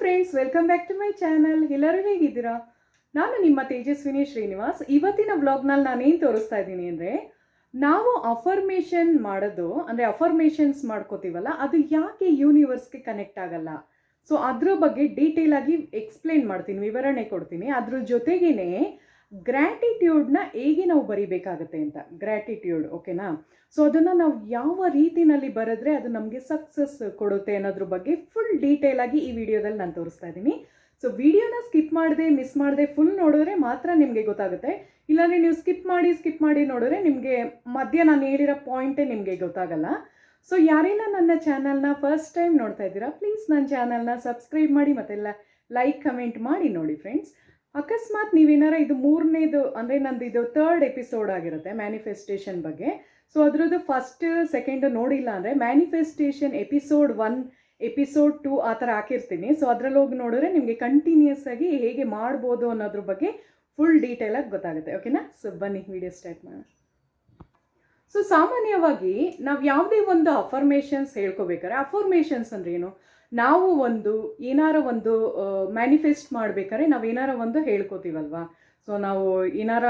Friends, welcome back to my channel. ಎಲ್ಲರೂ ಹೇಗಿದ್ದೀರಾ? ನಾನು ನಿಮ್ಮ ತೇಜಸ್ವಿನಿ ಶ್ರೀನಿವಾಸ್. ಇವತ್ತಿನ ವ್ಲಾಗ್ನಲ್ಲಿ ನಾನೇನು ತೋರಿಸ್ತಾ ಇದ್ದೀನಿ ಅಂದರೆ, ನಾವು ಅಫರ್ಮೇಷನ್ ಮಾಡೋದು ಅಂದರೆ ಅಫರ್ಮೇಷನ್ಸ್ ಮಾಡ್ಕೋತೀವಲ್ಲ, ಅದು ಯಾಕೆ ಯೂನಿವರ್ಸ್ಗೆ ಕನೆಕ್ಟ್ ಆಗಲ್ಲ, ಸೊ ಅದ್ರ ಬಗ್ಗೆ ಡೀಟೇಲ್ ಆಗಿ ಎಕ್ಸ್ಪ್ಲೇನ್ ಮಾಡ್ತೀನಿ, ವಿವರಣೆ ಕೊಡ್ತೀನಿ. ಅದ್ರ ಜೊತೆಗೇನೆ ಗ್ರ್ಯಾಟಿಟ್ಯೂಡ್ನ ಹೇಗೆ ನಾವು ಬರಿಬೇಕಾಗತ್ತೆ ಅಂತ. ಗ್ರ್ಯಾಟಿಟ್ಯೂಡ್, ಓಕೆನಾ? ಸೊ ಅದನ್ನು ನಾವು ಯಾವ ರೀತಿನಲ್ಲಿ ಬರೆದ್ರೆ ಅದು ನಮಗೆ ಸಕ್ಸಸ್ ಕೊಡುತ್ತೆ ಅನ್ನೋದ್ರ ಬಗ್ಗೆ ಫುಲ್ ಡೀಟೇಲ್ ಆಗಿ ಈ ವಿಡಿಯೋದಲ್ಲಿ ನಾನು ತೋರಿಸ್ತಾ ಇದ್ದೀನಿ. ಸೊ ವಿಡಿಯೋನ ಸ್ಕಿಪ್ ಮಾಡದೆ, ಮಿಸ್ ಮಾಡದೆ ಫುಲ್ ನೋಡಿದ್ರೆ ಮಾತ್ರ ನಿಮಗೆ ಗೊತ್ತಾಗುತ್ತೆ. ಇಲ್ಲಾಂದರೆ ನೀವು ಸ್ಕಿಪ್ ಮಾಡಿ ನೋಡಿದ್ರೆ ನಿಮಗೆ ಮಧ್ಯ ನಾನು ಹೇಳಿರೋ ಪಾಯಿಂಟೇ ನಿಮಗೆ ಗೊತ್ತಾಗಲ್ಲ. ಸೊ ಯಾರೆಲ್ಲ ನನ್ನ ಚಾನಲ್ನ ಫಸ್ಟ್ ಟೈಮ್ ನೋಡ್ತಾ ಇದ್ದೀರಾ, ಪ್ಲೀಸ್ ನನ್ನ ಚಾನಲ್ನ ಸಬ್ಸ್ಕ್ರೈಬ್ ಮಾಡಿ ಮತ್ತೆಲ್ಲ ಲೈಕ್ ಕಮೆಂಟ್ ಮಾಡಿ ನೋಡಿ ಫ್ರೆಂಡ್ಸ್. ಅಕಸ್ಮಾತ್ ನೀವೇನಾರ ಇದು ಮೂರನೇದು ಅಂದರೆ ನಂದು ಇದು 3rd ಎಪಿಸೋಡ್ ಆಗಿರುತ್ತೆ ಮ್ಯಾನಿಫೆಸ್ಟೇಷನ್ ಬಗ್ಗೆ. ಸೊ ಅದರದ್ದು ಫಸ್ಟ್ ಸೆಕೆಂಡ್ ನೋಡಿಲ್ಲ ಅಂದರೆ ಮ್ಯಾನಿಫೆಸ್ಟೇಷನ್ ಎಪಿಸೋಡ್ 1 ಎಪಿಸೋಡ್ 2 ಆ ಥರ ಹಾಕಿರ್ತೀನಿ. ಸೊ ಅದರಲ್ಲಿ ಹೋಗಿ ನೋಡಿದ್ರೆ ನಿಮಗೆ ಕಂಟಿನ್ಯೂಸ್ ಆಗಿ ಹೇಗೆ ಮಾಡ್ಬೋದು ಅನ್ನೋದ್ರ ಬಗ್ಗೆ ಫುಲ್ ಡೀಟೇಲಾಗಿ ಗೊತ್ತಾಗುತ್ತೆ. ಓಕೆನಾ? ಸೊ ಬನ್ನಿ ವಿಡಿಯೋ ಸ್ಟಾರ್ಟ್ ಮಾಡೋಣ. ಸೊ ಸಾಮಾನ್ಯವಾಗಿ ನಾವು ಯಾವುದೇ ಒಂದು ಅಫರ್ಮೇಷನ್ಸ್ ಹೇಳ್ಕೋಬೇಕಾದ್ರೆ, ಅಫರ್ಮೇಷನ್ಸ್ ಅಂದ್ರೆ ಏನು? ನಾವು ಏನಾರ ಒಂದು ಮ್ಯಾನಿಫೆಸ್ಟ್ ಮಾಡ್ಬೇಕಾದ್ರೆ ನಾವು ಏನಾರ ಒಂದು ಹೇಳ್ಕೋತೀವಲ್ವಾ. ಸೊ ನಾವು ಏನಾರ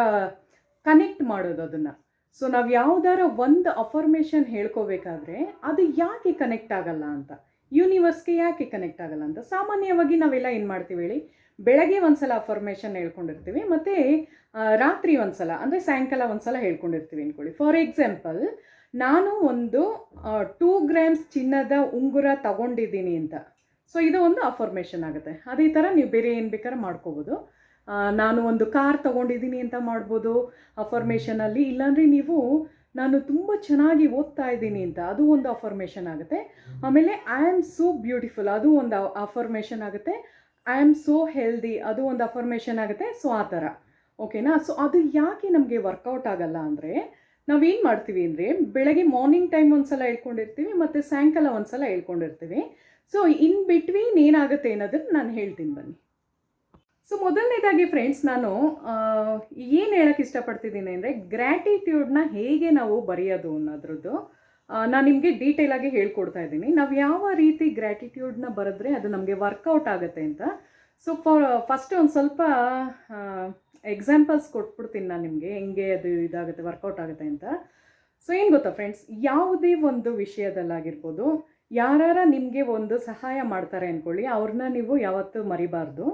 ಕನೆಕ್ಟ್ ಮಾಡೋದು ಅದನ್ನು. ಸೊ ನಾವು ಯಾವುದಾರ ಒಂದು ಅಫರ್ಮೇಷನ್ ಹೇಳ್ಕೋಬೇಕಾದ್ರೆ ಅದು ಯಾಕೆ ಕನೆಕ್ಟ್ ಆಗಲ್ಲ ಅಂತ, ಯೂನಿವರ್ಸ್ಗೆ ಯಾಕೆ ಕನೆಕ್ಟ್ ಆಗಲ್ಲ ಅಂತ ಸಾಮಾನ್ಯವಾಗಿ ನಾವೆಲ್ಲ ಏನು ಮಾಡ್ತೀವಿ ಹೇಳಿ, ಬೆಳಗ್ಗೆ ಒಂದ್ಸಲ ಅಫರ್ಮೇಷನ್ ಹೇಳ್ಕೊಂಡಿರ್ತೀವಿ, ಮತ್ತು ರಾತ್ರಿ ಒಂದ್ಸಲ ಅಂದರೆ ಸಾಯಂಕಾಲ ಒಂದ್ಸಲ ಹೇಳ್ಕೊಂಡಿರ್ತೀವಿ ಅಂದ್ಕೊಳ್ಳಿ. ಫಾರ್ ಎಕ್ಸಾಂಪಲ್, ನಾನು 2 ಗ್ರಾಮ್ಸ್ ಚಿನ್ನದ ಉಂಗುರ ತಗೊಂಡಿದ್ದೀನಿ ಅಂತ. ಸೊ ಇದು ಒಂದು ಅಫರ್ಮೇಷನ್ ಆಗುತ್ತೆ. ಅದೇ ಥರ ನೀವು ಬೇರೆ ಏನು ಬೇಕಾದ್ರೆ ಮಾಡ್ಕೋಬೋದು. ನಾನು ಒಂದು ಕಾರ್ ತೊಗೊಂಡಿದ್ದೀನಿ ಅಂತ ಮಾಡ್ಬೋದು ಅಫರ್ಮೇಷನಲ್ಲಿ. ಇಲ್ಲಾಂದರೆ ನೀವು ನಾನು ತುಂಬ ಚೆನ್ನಾಗಿ ಓದ್ತಾ ಇದ್ದೀನಿ ಅಂತ, ಅದು ಒಂದು ಅಫರ್ಮೇಷನ್ ಆಗುತ್ತೆ. ಆಮೇಲೆ ಐ ಆಮ್ ಸೋ ಬ್ಯೂಟಿಫುಲ್, ಅದು ಒಂದು ಅಫರ್ಮೇಷನ್ ಆಗುತ್ತೆ. ಐ ಆಮ್ ಸೋ ಹೆಲ್ದಿ, ಅದು ಒಂದು ಅಫರ್ಮೇಷನ್ ಆಗುತ್ತೆ. ಸೊ ಆ ಥರ, ಓಕೆನಾ? ಸೊ ಅದು ಯಾಕೆ ನಮಗೆ ವರ್ಕೌಟ್ ಆಗಲ್ಲ ಅಂದರೆ, ನಾವೇನು ಮಾಡ್ತೀವಿ ಅಂದರೆ ಬೆಳಗ್ಗೆ ಮಾರ್ನಿಂಗ್ ಟೈಮ್ ಒಂದ್ಸಲ ಹೇಳ್ಕೊಂಡಿರ್ತೀವಿ ಮತ್ತು ಸಾಯಂಕಾಲ ಒಂದ್ಸಲ ಹೇಳ್ಕೊಂಡಿರ್ತೀವಿ. ಸೊ ಇನ್ ಬಿಟ್ವೀನ್ ಏನಾಗುತ್ತೆ ಅನ್ನೋದನ್ನು ನಾನು ಹೇಳ್ತೀನಿ ಬನ್ನಿ. ಸೊ ಮೊದಲನೇದಾಗಿ ಫ್ರೆಂಡ್ಸ್, ನಾನು ಏನು ಹೇಳೋಕ್ಕೆ ಇಷ್ಟಪಡ್ತಿದ್ದೀನಿ ಅಂದರೆ, ಗ್ರ್ಯಾಟಿಟ್ಯೂಡ್ನ ಹೇಗೆ ನಾವು ಬರೆಯೋದು ಅನ್ನೋದ್ರದ್ದು ನಾನು ನಿಮಗೆ ಡೀಟೇಲಾಗಿ ಹೇಳ್ಕೊಡ್ತಾ ಇದ್ದೀನಿ. ನಾವು ಯಾವ ರೀತಿ ಗ್ರ್ಯಾಟಿಟ್ಯೂಡ್ನ ಬರೆದ್ರೆ ಅದು ನಮಗೆ ವರ್ಕೌಟ್ ಆಗುತ್ತೆ ಅಂತ. ಸೊ ಫಸ್ಟ್ ಒಂದು ಸ್ವಲ್ಪ ಎಕ್ಸಾಂಪಲ್ಸ್ ಕೊಟ್ಬಿಡ್ತೀನಿ ನಾನು ನಿಮಗೆ, ಹೆಂಗೆ ಅದು ಇದಾಗುತ್ತೆ, ವರ್ಕೌಟ್ ಆಗುತ್ತೆ ಅಂತ. ಸೊ ಏನು ಗೊತ್ತಾ ಫ್ರೆಂಡ್ಸ್, ಯಾವುದೇ ಒಂದು ವಿಷಯದಲ್ಲಾಗಿರ್ಬೋದು, ಯಾರು ನಿಮಗೆ ಒಂದು ಸಹಾಯ ಮಾಡ್ತಾರೆ ಅಂದ್ಕೊಳ್ಳಿ, ಅವ್ರನ್ನ ನೀವು ಯಾವತ್ತೂ ಮರಿಬಾರ್ದು.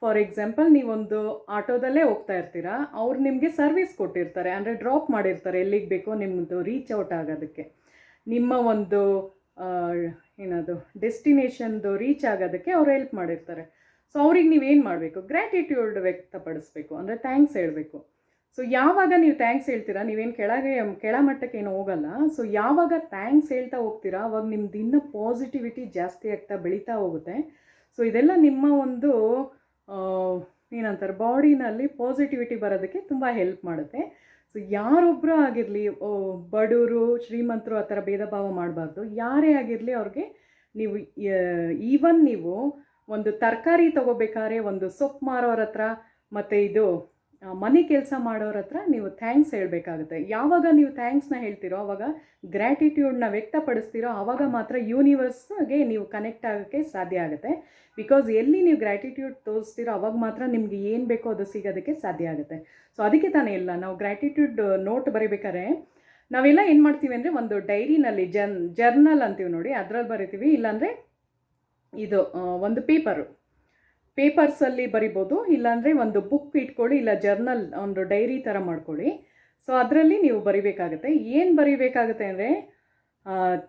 ಫಾರ್ ಎಕ್ಸಾಂಪಲ್, ನೀವೊಂದು ಆಟೋದಲ್ಲೇ ಹೋಗ್ತಾ ಇರ್ತೀರಾ, ಅವ್ರು ನಿಮಗೆ ಸರ್ವಿಸ್ ಕೊಟ್ಟಿರ್ತಾರೆ, ಅಂದರೆ ಡ್ರಾಪ್ ಮಾಡಿರ್ತಾರೆ ಎಲ್ಲಿಗೆ ಬೇಕೋ ನಿಮ್ಮದು ರೀಚ್ ಔಟ್ ಆಗೋದಕ್ಕೆ, ನಿಮ್ಮ ಒಂದು ಏನದು ಡೆಸ್ಟಿನೇಷನ್ದು ರೀಚ್ ಆಗೋದಕ್ಕೆ ಅವ್ರು ಹೆಲ್ಪ್ ಮಾಡಿರ್ತಾರೆ. ಸೊ ಅವ್ರಿಗೆ ನೀವೇನು ಮಾಡಬೇಕು, ಗ್ರ್ಯಾಟಿಟ್ಯೂಡ್ ವ್ಯಕ್ತಪಡಿಸ್ಬೇಕು, ಅಂದರೆ ಥ್ಯಾಂಕ್ಸ್ ಹೇಳಬೇಕು. ಸೊ ಯಾವಾಗ ನೀವು ಥ್ಯಾಂಕ್ಸ್ ಹೇಳ್ತೀರಾ, ನೀವೇನು ಕೆಳಮಟ್ಟಕ್ಕೆ ಏನು ಹೋಗಲ್ಲ. ಸೊ ಯಾವಾಗ ಥ್ಯಾಂಕ್ಸ್ ಹೇಳ್ತಾ ಹೋಗ್ತೀರಾ, ಅವಾಗ ನಿಮ್ದು ಇನ್ನೂ ಪಾಸಿಟಿವಿಟಿ ಜಾಸ್ತಿ ಆಗ್ತಾ ಬೆಳೀತಾ ಹೋಗುತ್ತೆ. ಸೊ ಇದೆಲ್ಲ ನಿಮ್ಮ ಒಂದು ಏನಂತಾರೆ, ಬಾಡಿನಲ್ಲಿ ಪಾಸಿಟಿವಿಟಿ ಬರೋದಕ್ಕೆ ತುಂಬ ಹೆಲ್ಪ್ ಮಾಡುತ್ತೆ. ಸೊ ಯಾರೊಬ್ಬರು ಆಗಿರಲಿ, ಬಡವರು ಶ್ರೀಮಂತರು ಆ ಥರ ಭೇದ ಭಾವ ಮಾಡಬಾರ್ದು. ಯಾರೇ ಆಗಿರಲಿ ಅವ್ರಿಗೆ ನೀವು ಈವನ್ ನೀವು ಒಂದು ತರಕಾರಿ ತೊಗೋಬೇಕಾದ್ರೆ ಒಂದು ಸೊಪ್ಪು ಮಾರೋರ ಹತ್ರ ಮತ್ತು ಇದು ಮನೆ ಕೆಲಸ ಮಾಡೋರ ಹತ್ರ ನೀವು ಥ್ಯಾಂಕ್ಸ್ ಹೇಳಬೇಕಾಗುತ್ತೆ. ಯಾವಾಗ ನೀವು ಥ್ಯಾಂಕ್ಸ್ನ ಹೇಳ್ತೀರೋ, ಆವಾಗ ಗ್ರ್ಯಾಟಿಟ್ಯೂಡ್ನ ವ್ಯಕ್ತಪಡಿಸ್ತೀರೋ, ಆವಾಗ ಮಾತ್ರ ಯೂನಿವರ್ಸ್ಗೆ ನೀವು ಕನೆಕ್ಟ್ ಆಗೋಕ್ಕೆ ಸಾಧ್ಯ ಆಗುತ್ತೆ. ಬಿಕಾಸ್ ಎಲ್ಲಿ ನೀವು ಗ್ರ್ಯಾಟಿಟ್ಯೂಡ್ ತೋರಿಸ್ತೀರೋ ಅವಾಗ ಮಾತ್ರ ನಿಮಗೆ ಏನು ಬೇಕೋ ಅದು ಸಿಗೋದಕ್ಕೆ ಸಾಧ್ಯ ಆಗುತ್ತೆ. ಸೊ ಅದಕ್ಕೆ ತಾನೇ ಇಲ್ಲ, ನಾವು ಗ್ರ್ಯಾಟಿಟ್ಯೂಡ್ ನೋಟ್ ಬರೀಬೇಕಾದ್ರೆ ನಾವೆಲ್ಲ ಏನು ಮಾಡ್ತೀವಿ ಅಂದರೆ, ಒಂದು ಡೈರಿನಲ್ಲಿ ಜರ್ನಲ್ ಅಂತೀವಿ ನೋಡಿ, ಅದರಲ್ಲಿ ಬರಿತೀವಿ. ಇಲ್ಲಾಂದರೆ ಇದು ಒಂದು ಪೇಪರ್ಸಲ್ಲಿ ಬರಿಬೋದು, ಇಲ್ಲಾಂದರೆ ಒಂದು ಬುಕ್ ಇಟ್ಕೊಳ್ಳಿ, ಇಲ್ಲ ಜರ್ನಲ್ ಒಂದು ಡೈರಿ ಥರ ಮಾಡ್ಕೊಳ್ಳಿ. ಸೊ ಅದರಲ್ಲಿ ನೀವು ಬರಿಬೇಕಾಗುತ್ತೆ. ಏನು ಬರಿಬೇಕಾಗುತ್ತೆ ಅಂದರೆ,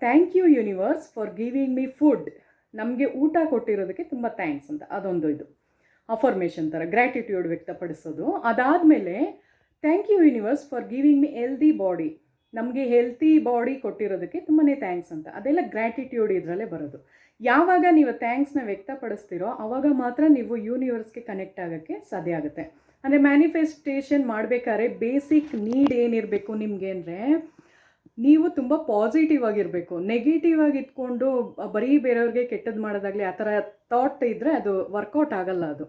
thank you universe for giving me food, ನಮಗೆ ಊಟ ಕೊಟ್ಟಿರೋದಕ್ಕೆ ತುಂಬ ಥ್ಯಾಂಕ್ಸ್ ಅಂತ. ಅದೊಂದು ಇದು ಅಫರ್ಮೇಷನ್ ಥರ ಗ್ರ್ಯಾಟಿಟ್ಯೂಡ್ ವ್ಯಕ್ತಪಡಿಸೋದು. ಅದಾದಮೇಲೆ thank you universe for giving me healthy body, ನಮಗೆ ಹೆಲ್ತಿ ಬಾಡಿ ಕೊಟ್ಟಿರೋದಕ್ಕೆ ತುಂಬಾ ಥ್ಯಾಂಕ್ಸ್ ಅಂತ. ಅದೆಲ್ಲ ಗ್ರ್ಯಾಟಿಟ್ಯೂಡ್ ಇದರಲ್ಲೇ ಬರೋದು. ಯಾವಾಗ ನೀವು ಥ್ಯಾಂಕ್ಸ್ನ ವ್ಯಕ್ತಪಡಿಸ್ತೀರೋ ಆವಾಗ ಮಾತ್ರ ನೀವು ಯೂನಿವರ್ಸ್ಗೆ ಕನೆಕ್ಟ್ ಆಗೋಕ್ಕೆ ಸಾಧ್ಯ ಆಗುತ್ತೆ. ಅಂದರೆ ಮ್ಯಾನಿಫೆಸ್ಟೇಷನ್ ಮಾಡಬೇಕಾದ್ರೆ ಬೇಸಿಕ್ ನೀಡ್ ಏನಿರಬೇಕು ನಿಮಗೆ ಅಂದರೆ, ನೀವು ತುಂಬ ಪಾಸಿಟಿವ್ ಆಗಿರಬೇಕು. ನೆಗೆಟಿವ್ ಆಗಿ ಇಟ್ಕೊಂಡು ಬರೀ ಬೇರೆಯವ್ರಿಗೆ ಕೆಟ್ಟದ್ದು ಮಾಡೋದಾಗಲಿ ಆ ಥರ ಥಾಟ್ ಇದ್ದರೆ ಅದು ವರ್ಕೌಟ್ ಆಗಲ್ಲ. ಅದು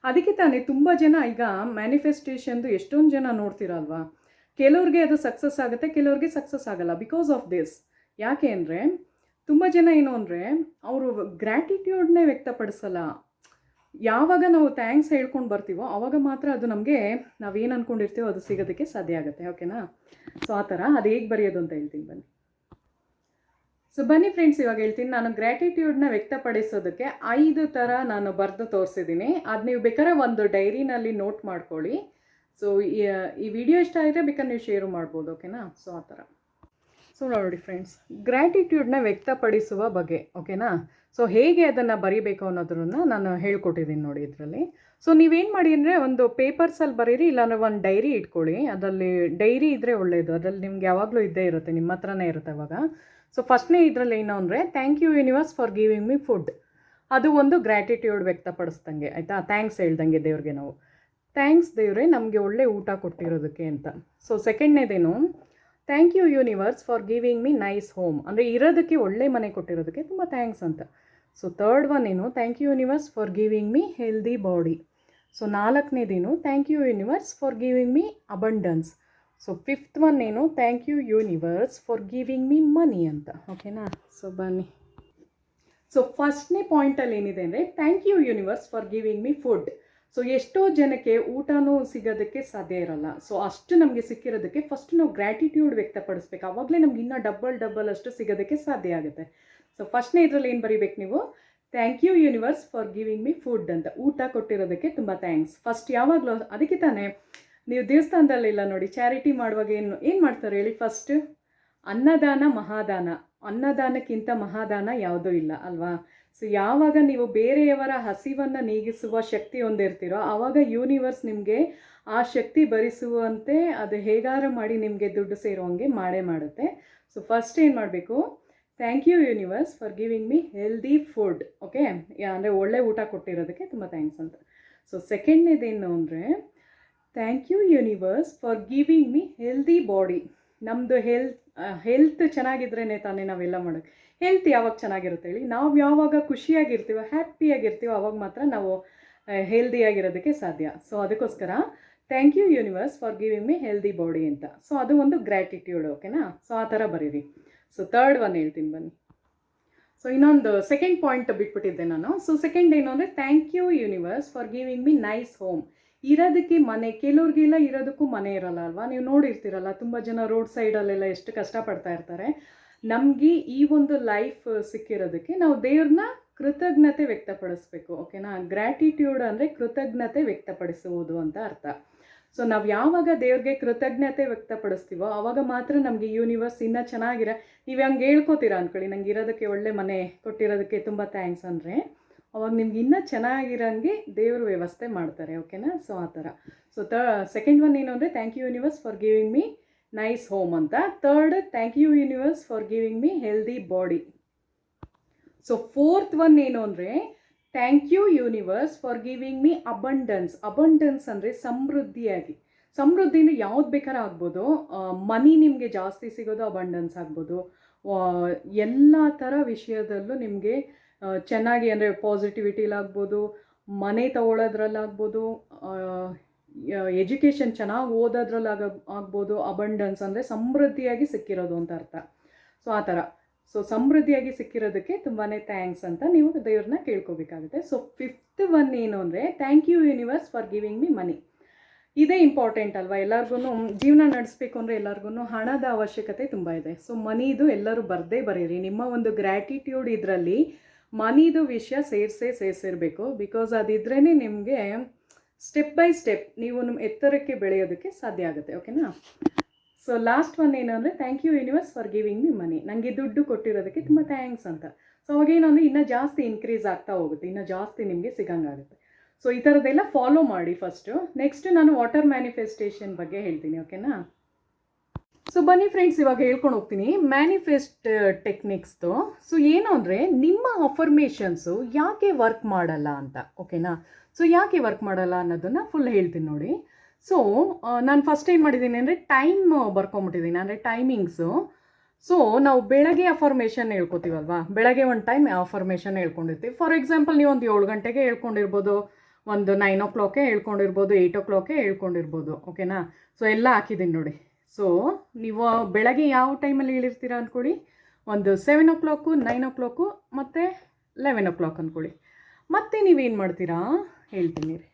ಅದಕ್ಕೆ ತಾನೇ ತುಂಬ ಜನ ಈಗ ಮ್ಯಾನಿಫೆಸ್ಟೇಷನ್ದು ಎಷ್ಟೊಂದು ಜನ ನೋಡ್ತೀರಲ್ವಾ, ಕೆಲವ್ರಿಗೆ ಅದು ಸಕ್ಸಸ್ ಆಗುತ್ತೆ, ಕೆಲವ್ರಿಗೆ ಸಕ್ಸಸ್ ಆಗಲ್ಲ. Because of this. ಯಾಕೆ ಅಂದರೆ, ತುಂಬ ಜನ ಏನು ಅಂದರೆ ಅವರು ಗ್ರ್ಯಾಟಿಟ್ಯೂಡ್ನೇ ವ್ಯಕ್ತಪಡಿಸಲ್ಲ. ಯಾವಾಗ ನಾವು ಥ್ಯಾಂಕ್ಸ್ ಹೇಳ್ಕೊಂಡು ಬರ್ತೀವೋ ಆವಾಗ ಮಾತ್ರ ಅದು ನಮಗೆ ನಾವೇನು ಅಂದ್ಕೊಂಡಿರ್ತೀವೋ ಅದು ಸಿಗೋದಕ್ಕೆ ಸಾಧ್ಯ ಆಗುತ್ತೆ. ಓಕೆನಾ? ಸೊ ಆ ಥರ ಅದು ಹೇಗೆ ಬರೆಯೋದು ಅಂತ ಹೇಳ್ತೀನಿ ಬನ್ನಿ. ಸೊ ಬನ್ನಿ ಫ್ರೆಂಡ್ಸ್, ಇವಾಗ ಹೇಳ್ತೀನಿ. ನಾನು ಗ್ರ್ಯಾಟಿಟ್ಯೂಡ್ನ ವ್ಯಕ್ತಪಡಿಸೋದಕ್ಕೆ 5 ಥರ ನಾನು ಬರೆದು ತೋರಿಸಿದ್ದೀನಿ. ಅದು ನೀವು ಬೇಕಾದ್ರೆ ಒಂದು ಡೈರಿನಲ್ಲಿ ನೋಟ್ ಮಾಡ್ಕೊಳ್ಳಿ. ಸೊ ಈ ವಿಡಿಯೋ ಇಷ್ಟ ಆದರೆ ಬೇಕಾದ್ರೆ ನೀವು ಶೇರು ಮಾಡ್ಬೋದು. ಓಕೆನಾ? ಸೊ ಆ ಥರ. ಸೊ ನೋಡಿ ಫ್ರೆಂಡ್ಸ್, ಗ್ರ್ಯಾಟಿಟ್ಯೂಡ್ನ ವ್ಯಕ್ತಪಡಿಸುವ ಬಗ್ಗೆ. ಓಕೆನಾ? ಸೊ ಹೇಗೆ ಅದನ್ನು ಬರೀಬೇಕು ಅನ್ನೋದನ್ನು ನಾನು ಹೇಳ್ಕೊಟ್ಟಿದ್ದೀನಿ ನೋಡಿ ಇದರಲ್ಲಿ. ಸೊ ನೀವೇನು ಮಾಡಿ ಅಂದರೆ ಒಂದು ಪೇಪರ್ಸಲ್ಲಿ ಬರೀರಿ, ಇಲ್ಲಾಂದರೆ ಒಂದು ಡೈರಿ ಇಟ್ಕೊಳ್ಳಿ. ಅದರಲ್ಲಿ ಡೈರಿ ಇದ್ದರೆ ಒಳ್ಳೆಯದು. ಅದರಲ್ಲಿ ನಿಮ್ಗೆ ಯಾವಾಗಲೂ ಇದ್ದೇ ಇರುತ್ತೆ, ನಿಮ್ಮ ಹತ್ರನೇ ಇರುತ್ತೆ ಅವಾಗ. ಸೊ ಫಸ್ಟ್ನೇ ಇದರಲ್ಲಿ ಏನು ಅಂದರೆ thank you universe for giving me food. ಅದು ಒಂದು ಗ್ರ್ಯಾಟಿಟ್ಯೂಡ್ ವ್ಯಕ್ತಪಡಿಸ್ದಂಗೆ, ಆಯಿತಾ? ಥ್ಯಾಂಕ್ಸ್ ಹೇಳ್ದಂಗೆ ದೇವ್ರಿಗೆ ನಾವು, ಥ್ಯಾಂಕ್ಸ್ ದೇವ್ರೆ ನಮಗೆ ಒಳ್ಳೆ ಊಟ ಕೊಟ್ಟಿರೋದಕ್ಕೆ ಅಂತ. ಸೊ ಸೆಕೆಂಡ್ನೇದೇನು, thank you universe for giving me nice home, ಅಂದರೆ ಇರೋದಕ್ಕೆ ಒಳ್ಳೆ ಮನೆ ಕೊಟ್ಟಿರೋದಕ್ಕೆ ತುಂಬ ಥ್ಯಾಂಕ್ಸ್ ಅಂತ. ಸೊ ಥರ್ಡ್ ಒನ್ ಏನು, thank you universe for giving me healthy body. So 4ನೇದೇನು, thank you universe for giving me abundance. So 5th one ಏನು, thank you universe for giving me money ಅಂತ. ಓಕೆನಾ? ಸೊ ಬನ್ನಿ. So ಫಸ್ಟ್ನೇ ಪಾಯಿಂಟಲ್ಲಿ ಏನಿದೆ ಅಂದರೆ thank you universe for giving me food. So ಎಷ್ಟೋ ಜನಕ್ಕೆ ಊಟನೂ ಸಿಗೋದಕ್ಕೆ ಸಾಧ್ಯ ಇರಲ್ಲ. ಸೊ ಅಷ್ಟು ನಮಗೆ ಸಿಕ್ಕಿರೋದಕ್ಕೆ ಫಸ್ಟ್ ನಾವು ಗ್ರ್ಯಾಟಿಟ್ಯೂಡ್ ವ್ಯಕ್ತಪಡಿಸ್ಬೇಕು. ಆವಾಗಲೇ ನಮ್ಗೆ ಇನ್ನೂ ಡಬಲ್ ಅಷ್ಟು ಸಿಗೋದಕ್ಕೆ ಸಾಧ್ಯ ಆಗುತ್ತೆ. ಸೊ ಫಸ್ಟ್ನೇ ಇದರಲ್ಲಿ ಏನು ಬರೀಬೇಕು ನೀವು, thank you universe for giving me food ಅಂತ. ಊಟ ಕೊಟ್ಟಿರೋದಕ್ಕೆ ತುಂಬ ಥ್ಯಾಂಕ್ಸ್. ಫಸ್ಟ್ ಯಾವಾಗಲೂ ಅದಕ್ಕೆ ತಾನೇ ನೀವು ದೇವಸ್ಥಾನದಲ್ಲೆಲ್ಲ ನೋಡಿ ಚಾರಿಟಿ ಮಾಡುವಾಗ ಏನು ಮಾಡ್ತಾರೆ ಹೇಳಿ, ಫಸ್ಟ್ ಅನ್ನದಾನ ಮಹಾದಾನ. ಅನ್ನದಾನಕ್ಕಿಂತ ಮಹಾದಾನ ಯಾವುದೂ ಇಲ್ಲ ಅಲ್ವಾ? ಸೊ ಯಾವಾಗ ನೀವು ಬೇರೆಯವರ ಹಸಿವನ್ನು ನೀಗಿಸುವ ಶಕ್ತಿ ಹೊಂದಿರ್ತೀರೋ ಆವಾಗ ಯೂನಿವರ್ಸ್ ನಿಮಗೆ ಆ ಶಕ್ತಿ ಭರಿಸುವಂತೆ ಅದು ಹೇಗಾರು ಮಾಡಿ ನಿಮಗೆ ದುಡ್ಡು ಸೇರುವಂಗೆ ಮಾಡೇ ಮಾಡುತ್ತೆ. ಸೊ ಫಸ್ಟ್ ಏನು ಮಾಡಬೇಕು, thank you universe for giving me healthy food. Okay, ಅಂದರೆ ಒಳ್ಳೆ ಊಟ ಕೊಟ್ಟಿರೋದಕ್ಕೆ ತುಂಬ ಥ್ಯಾಂಕ್ಸ್ ಅಂತ. ಸೊ ಸೆಕೆಂಡ್ನೇದೇನು ಅಂದರೆ thank you universe for giving me healthy body. ನಮ್ಮದು ಹೆಲ್ತ್ ಚೆನ್ನಾಗಿದ್ರೇ ತಾನೇ ನಾವೆಲ್ಲ ಮಾಡೋಕ್ಕೆ. ಹೆಲ್ತ್ ಯಾವಾಗ ಚೆನ್ನಾಗಿರುತ್ತೆ ಹೇಳಿ, ನಾವು ಯಾವಾಗ ಖುಷಿಯಾಗಿರ್ತೀವೋ ಹ್ಯಾಪಿಯಾಗಿರ್ತೀವೋ ಆವಾಗ ಮಾತ್ರ ನಾವು ಹೆಲ್ದಿಯಾಗಿರೋದಕ್ಕೆ ಸಾಧ್ಯ. ಸೊ ಅದಕ್ಕೋಸ್ಕರ thank you universe for giving me healthy body ಅಂತ. ಸೊ ಅದು ಒಂದು ಗ್ರ್ಯಾಟಿಟ್ಯೂಡ್. ಓಕೆನಾ? ಸೊ ಆ ಥರ ಬರೀರಿ. ಸೊ ಥರ್ಡ್ ಒನ್ ಹೇಳ್ತೀನಿ ಬನ್ನಿ. ಸೊ ಇನ್ನೊಂದು ಸೆಕೆಂಡ್ ಪಾಯಿಂಟ್ ಬಿಟ್ಬಿಟ್ಟಿದ್ದೆ ನಾನು. ಸೊ ಸೆಕೆಂಡ್ ಏನು ಅಂದರೆ thank you universe for giving me nice home. ಇರೋದಕ್ಕೆ ಮನೆ, ಕೆಲವ್ರಿಗೆಲ್ಲ ಇರೋದಕ್ಕೂ ಮನೆ ಇರಲ್ಲ ಅಲ್ವಾ? ನೀವು ನೋಡಿರ್ತೀರಲ್ಲ, ತುಂಬ ಜನ ರೋಡ್ ಸೈಡಲ್ಲೆಲ್ಲ ಎಷ್ಟು ಕಷ್ಟಪಡ್ತಾ ಇರ್ತಾರೆ. ನಮಗೆ ಈ ಒಂದು ಲೈಫ್ ಸಿಕ್ಕಿರೋದಕ್ಕೆ ನಾವು ದೇವ್ರನ್ನ ಕೃತಜ್ಞತೆ ವ್ಯಕ್ತಪಡಿಸ್ಬೇಕು. ಓಕೆನಾ? ಗ್ರ್ಯಾಟಿಟ್ಯೂಡ್ ಅಂದರೆ ಕೃತಜ್ಞತೆ ವ್ಯಕ್ತಪಡಿಸುವುದು ಅಂತ ಅರ್ಥ. ಸೊ ನಾವು ಯಾವಾಗ ದೇವ್ರಿಗೆ ಕೃತಜ್ಞತೆ ವ್ಯಕ್ತಪಡಿಸ್ತೀವೋ ಆವಾಗ ಮಾತ್ರ ನಮಗೆ ಯೂನಿವರ್ಸ್ ಇನ್ನೂ ನೀವು ಹಂಗೆ ಹೇಳ್ಕೊತೀರಾ ಅಂದ್ಕೊಳ್ಳಿ, ನಂಗೆ ಇರೋದಕ್ಕೆ ಒಳ್ಳೆ ಮನೆ ಕೊಟ್ಟಿರೋದಕ್ಕೆ ತುಂಬ ಥ್ಯಾಂಕ್ಸ್ ಅಂದರೆ ಅವಾಗ ನಿಮ್ಗೆ ಇನ್ನೂ ಚೆನ್ನಾಗಿರೋಂಗೆ ದೇವರು ವ್ಯವಸ್ಥೆ ಮಾಡ್ತಾರೆ. ಓಕೆನಾ? ಸೊ ಆ ಥರ. ಸೊ ಸೆಕೆಂಡ್ ಒನ್ ಏನು ಅಂದರೆ thank you universe for giving me nice home ಅಂತ. Third, thank you universe for giving me healthy body. So fourth one ಏನು ಅಂದರೆ thank you universe for giving me abundance. Abundance ಅಂದರೆ ಸಮೃದ್ಧಿಯಾಗಿ. ಸಮೃದ್ಧಿನ ಯಾವ್ದು ಬೇಕಾದ್ರೂ ಆಗ್ಬೋದು. ಮನಿ ನಿಮಗೆ ಜಾಸ್ತಿ ಸಿಗೋದು ಅಬಂಡನ್ಸ್ ಆಗ್ಬೋದು. ಎಲ್ಲ ಥರ ವಿಷಯದಲ್ಲೂ ನಿಮಗೆ ಚೆನ್ನಾಗಿ, ಅಂದರೆ ಪಾಸಿಟಿವಿಟಿಲಾಗ್ಬೋದು, ಮನೆ ತಗೊಳ್ಳೋದ್ರಲ್ಲಾಗ್ಬೋದು, ಎಜುಕೇಷನ್ ಚೆನ್ನಾಗಿ ಆಗ್ಬೋದು. ಅಬಂಡನ್ಸ್ ಅಂದರೆ ಸಮೃದ್ಧಿಯಾಗಿ ಸಿಕ್ಕಿರೋದು ಅಂತ ಅರ್ಥ. ಸೊ ಆ ಥರ. ಸೊ ಸಮೃದ್ಧಿಯಾಗಿ ಸಿಕ್ಕಿರೋದಕ್ಕೆ ತುಂಬಾ ಥ್ಯಾಂಕ್ಸ್ ಅಂತ ನೀವು ದೇವ್ರನ್ನ ಕೇಳ್ಕೊಬೇಕಾಗುತ್ತೆ. ಸೊ 5th ಒನ್ ಏನು ಅಂದರೆ thank you universe for giving me money. ಇದೇ ಇಂಪಾರ್ಟೆಂಟ್ ಅಲ್ವಾ? ಎಲ್ಲರಿಗೂ ಜೀವನ ನಡೆಸಬೇಕು ಅಂದರೆ ಎಲ್ಲರಿಗೂ ಹಣದ ಅವಶ್ಯಕತೆ ತುಂಬ ಇದೆ. ಸೊ ಮನಿದು ಎಲ್ಲರೂ ಬರೀರಿ. ನಿಮ್ಮ ಒಂದು ಗ್ರ್ಯಾಟಿಟ್ಯೂಡ್ ಇದರಲ್ಲಿ ಮನಿದು ವಿಷಯ ಸೇರಿಸಿರಬೇಕು. ಬಿಕಾಸ್ ಅದಿದ್ರೇ ನಿಮಗೆ ಸ್ಟೆಪ್ ಬೈ ಸ್ಟೆಪ್ ನೀವು ನಿಮ್ಮ ಎತ್ತರಕ್ಕೆ ಬೆಳೆಯೋದಕ್ಕೆ ಸಾಧ್ಯ ಆಗುತ್ತೆ. ಓಕೆನಾ? ಸೊ ಲಾಸ್ಟ್ ಒನ್ ಏನು ಅಂದರೆ thank you universe for giving me money. ನನಗೆ ದುಡ್ಡು ಕೊಟ್ಟಿರೋದಕ್ಕೆ ತುಂಬ ಥ್ಯಾಂಕ್ಸ್ ಅಂತ. ಸೊ ಅವಾಗೇನು ಅಂದರೆ ಇನ್ನೂ ಜಾಸ್ತಿ ಇನ್ಕ್ರೀಸ್ ಆಗ್ತಾ ಹೋಗುತ್ತೆ, ಇನ್ನೂ ಜಾಸ್ತಿ ನಿಮಗೆ ಸಿಗಂಗಾಗುತ್ತೆ. ಸೊ ಈ ಥರದ್ದೆಲ್ಲ ಫಾಲೋ ಮಾಡಿ ಫಸ್ಟು. ನೆಕ್ಸ್ಟ್ ನಾನು ವಾಟರ್ ಮ್ಯಾನಿಫೆಸ್ಟೇಷನ್ ಬಗ್ಗೆ ಹೇಳ್ತೀನಿ. ಓಕೆನಾ? ಸೊ ಬನ್ನಿ ಫ್ರೆಂಡ್ಸ್, ಇವಾಗ ಹೇಳ್ಕೊಂಡು ಹೋಗ್ತೀನಿ ಮ್ಯಾನಿಫೆಸ್ಟ್ ಟೆಕ್ನಿಕ್ಸ್ದು. ಸೊ ಏನು ಅಂದರೆ ನಿಮ್ಮ ಅಫರ್ಮೇಷನ್ಸು ಯಾಕೆ ವರ್ಕ್ ಮಾಡಲ್ಲ ಅಂತ. ಓಕೆನಾ? ಸೊ ಯಾಕೆ ವರ್ಕ್ ಮಾಡಲ್ಲ ಅನ್ನೋದನ್ನು ಫುಲ್ ಹೇಳ್ತೀನಿ ನೋಡಿ. ಸೊ ನಾನು ಫಸ್ಟ್ ಏನು ಮಾಡಿದ್ದೀನಿ ಅಂದರೆ ಟೈಮ್ ಬರ್ಕೊಂಬಿಟ್ಟಿದ್ದೀನಿ, ಅಂದರೆ ಟೈಮಿಂಗ್ಸು. ಸೊ ನಾವು ಬೆಳಗ್ಗೆ ಅಫರ್ಮೇಷನ್ ಹೇಳ್ಕೊತೀವಲ್ವಾ, ಬೆಳಗ್ಗೆ ಒಂದು ಟೈಮ್ ಅಫರ್ಮೇಷನ್ ಹೇಳ್ಕೊಂಡಿರ್ತೀವಿ. ಫಾರ್ ಎಕ್ಸಾಂಪಲ್ ನೀವು ಒಂದು 7 ಗಂಟೆಗೆ ಹೇಳ್ಕೊಂಡಿರ್ಬೋದು, ಒಂದು 9 o'clock ಹೇಳ್ಕೊಂಡಿರ್ಬೋದು, 8 o'clock ಹೇಳ್ಕೊಂಡಿರ್ಬೋದು. ಓಕೆನಾ? ಸೊ ಎಲ್ಲ ಹಾಕಿದ್ದೀನಿ ನೋಡಿ. ಸೊ ನೀವು ಬೆಳಗ್ಗೆ ಯಾವ ಟೈಮಲ್ಲಿ ಹೇಳಿರ್ತೀರ ಅಂದ್ಕೊಳ್ಳಿ, ಒಂದು 7 o'clock 9 o'clock ಮತ್ತು 11 o'clock ಅಂದ್ಕೊಳ್ಳಿ. ಮತ್ತೆ ನೀವೇನು ಮಾಡ್ತೀರಾ ಹೇಳ್ತೀನಿ ರೀ.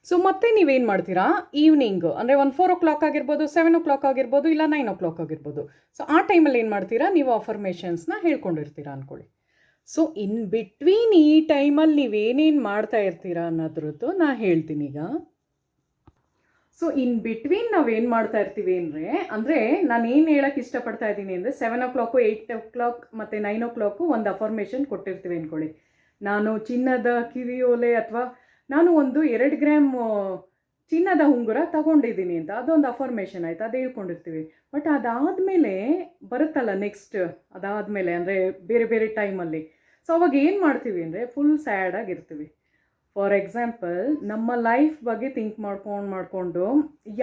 ಸೊ ಮತ್ತೆ ನೀವೇನು ಮಾಡ್ತೀರಾ ಈವ್ನಿಂಗು ಅಂದರೆ ಒಂದು 4 o'clock ಆಗಿರ್ಬೋದು, 7 o'clock ಆಗಿರ್ಬೋದು, ಇಲ್ಲ 9 o'clock ಆಗಿರ್ಬೋದು. ಸೊ ಆ ಟೈಮಲ್ಲಿ ಏನು ಮಾಡ್ತೀರಾ ನೀವು ಅಫರ್ಮೇಷನ್ಸ್ನ ಹೇಳ್ಕೊಂಡಿರ್ತೀರಾ ಅಂದ್ಕೊಳ್ಳಿ. ಸೊ ಇನ್ ಬಿಟ್ವೀನ್ ಈ ಟೈಮಲ್ಲಿ ನೀವೇನೇನು ಮಾಡ್ತಾ ಇರ್ತೀರಾ ಅನ್ನೋದ್ರದ್ದು ನಾ ಹೇಳ್ತೀನಿ ಈಗ. ಸೊ ಇನ್ ಬಿಟ್ವೀನ್ ನಾವೇನು ಮಾಡ್ತಾ ಇರ್ತೀವಿ ಅಂದರೆ ನಾನು ಏನು ಹೇಳೋಕ್ಕೆ ಇಷ್ಟಪಡ್ತಾ ಇದ್ದೀನಿ ಅಂದರೆ 7 o'clock 8 o'clock ಮತ್ತು 9 o'clock ಒಂದು ಅಫರ್ಮೇಷನ್ ಕೊಟ್ಟಿರ್ತೀವಿ ಅಂದ್ಕೊಳ್ಳಿ. ನಾನು ಚಿನ್ನದ ಕಿವಿಯೋಲೆ ಅಥವಾ ನಾನು ಒಂದು 2 ಗ್ರಾಮ್ ಚಿನ್ನದ ಉಂಗುರ ತಗೊಂಡಿದ್ದೀನಿ ಅಂತ ಅದೊಂದು ಅಫರ್ಮೇಷನ್ ಆಯಿತು, ಅದು ಹೇಳ್ಕೊಂಡಿರ್ತೀವಿ. ಬಟ್ ಅದಾದಮೇಲೆ ಬರುತ್ತಲ್ಲ ನೆಕ್ಸ್ಟ್, ಅದಾದಮೇಲೆ ಅಂದರೆ ಬೇರೆ ಬೇರೆ ಟೈಮಲ್ಲಿ. ಸೊ ಅವಾಗ ಏನು ಮಾಡ್ತೀವಿ ಅಂದರೆ ಫುಲ್ ಸ್ಯಾಡಾಗಿರ್ತೀವಿ. ಫಾರ್ ಎಕ್ಸಾಂಪಲ್ ನಮ್ಮ ಲೈಫ್ ಬಗ್ಗೆ ಥಿಂಕ್ ಮಾಡಿಕೊಂಡು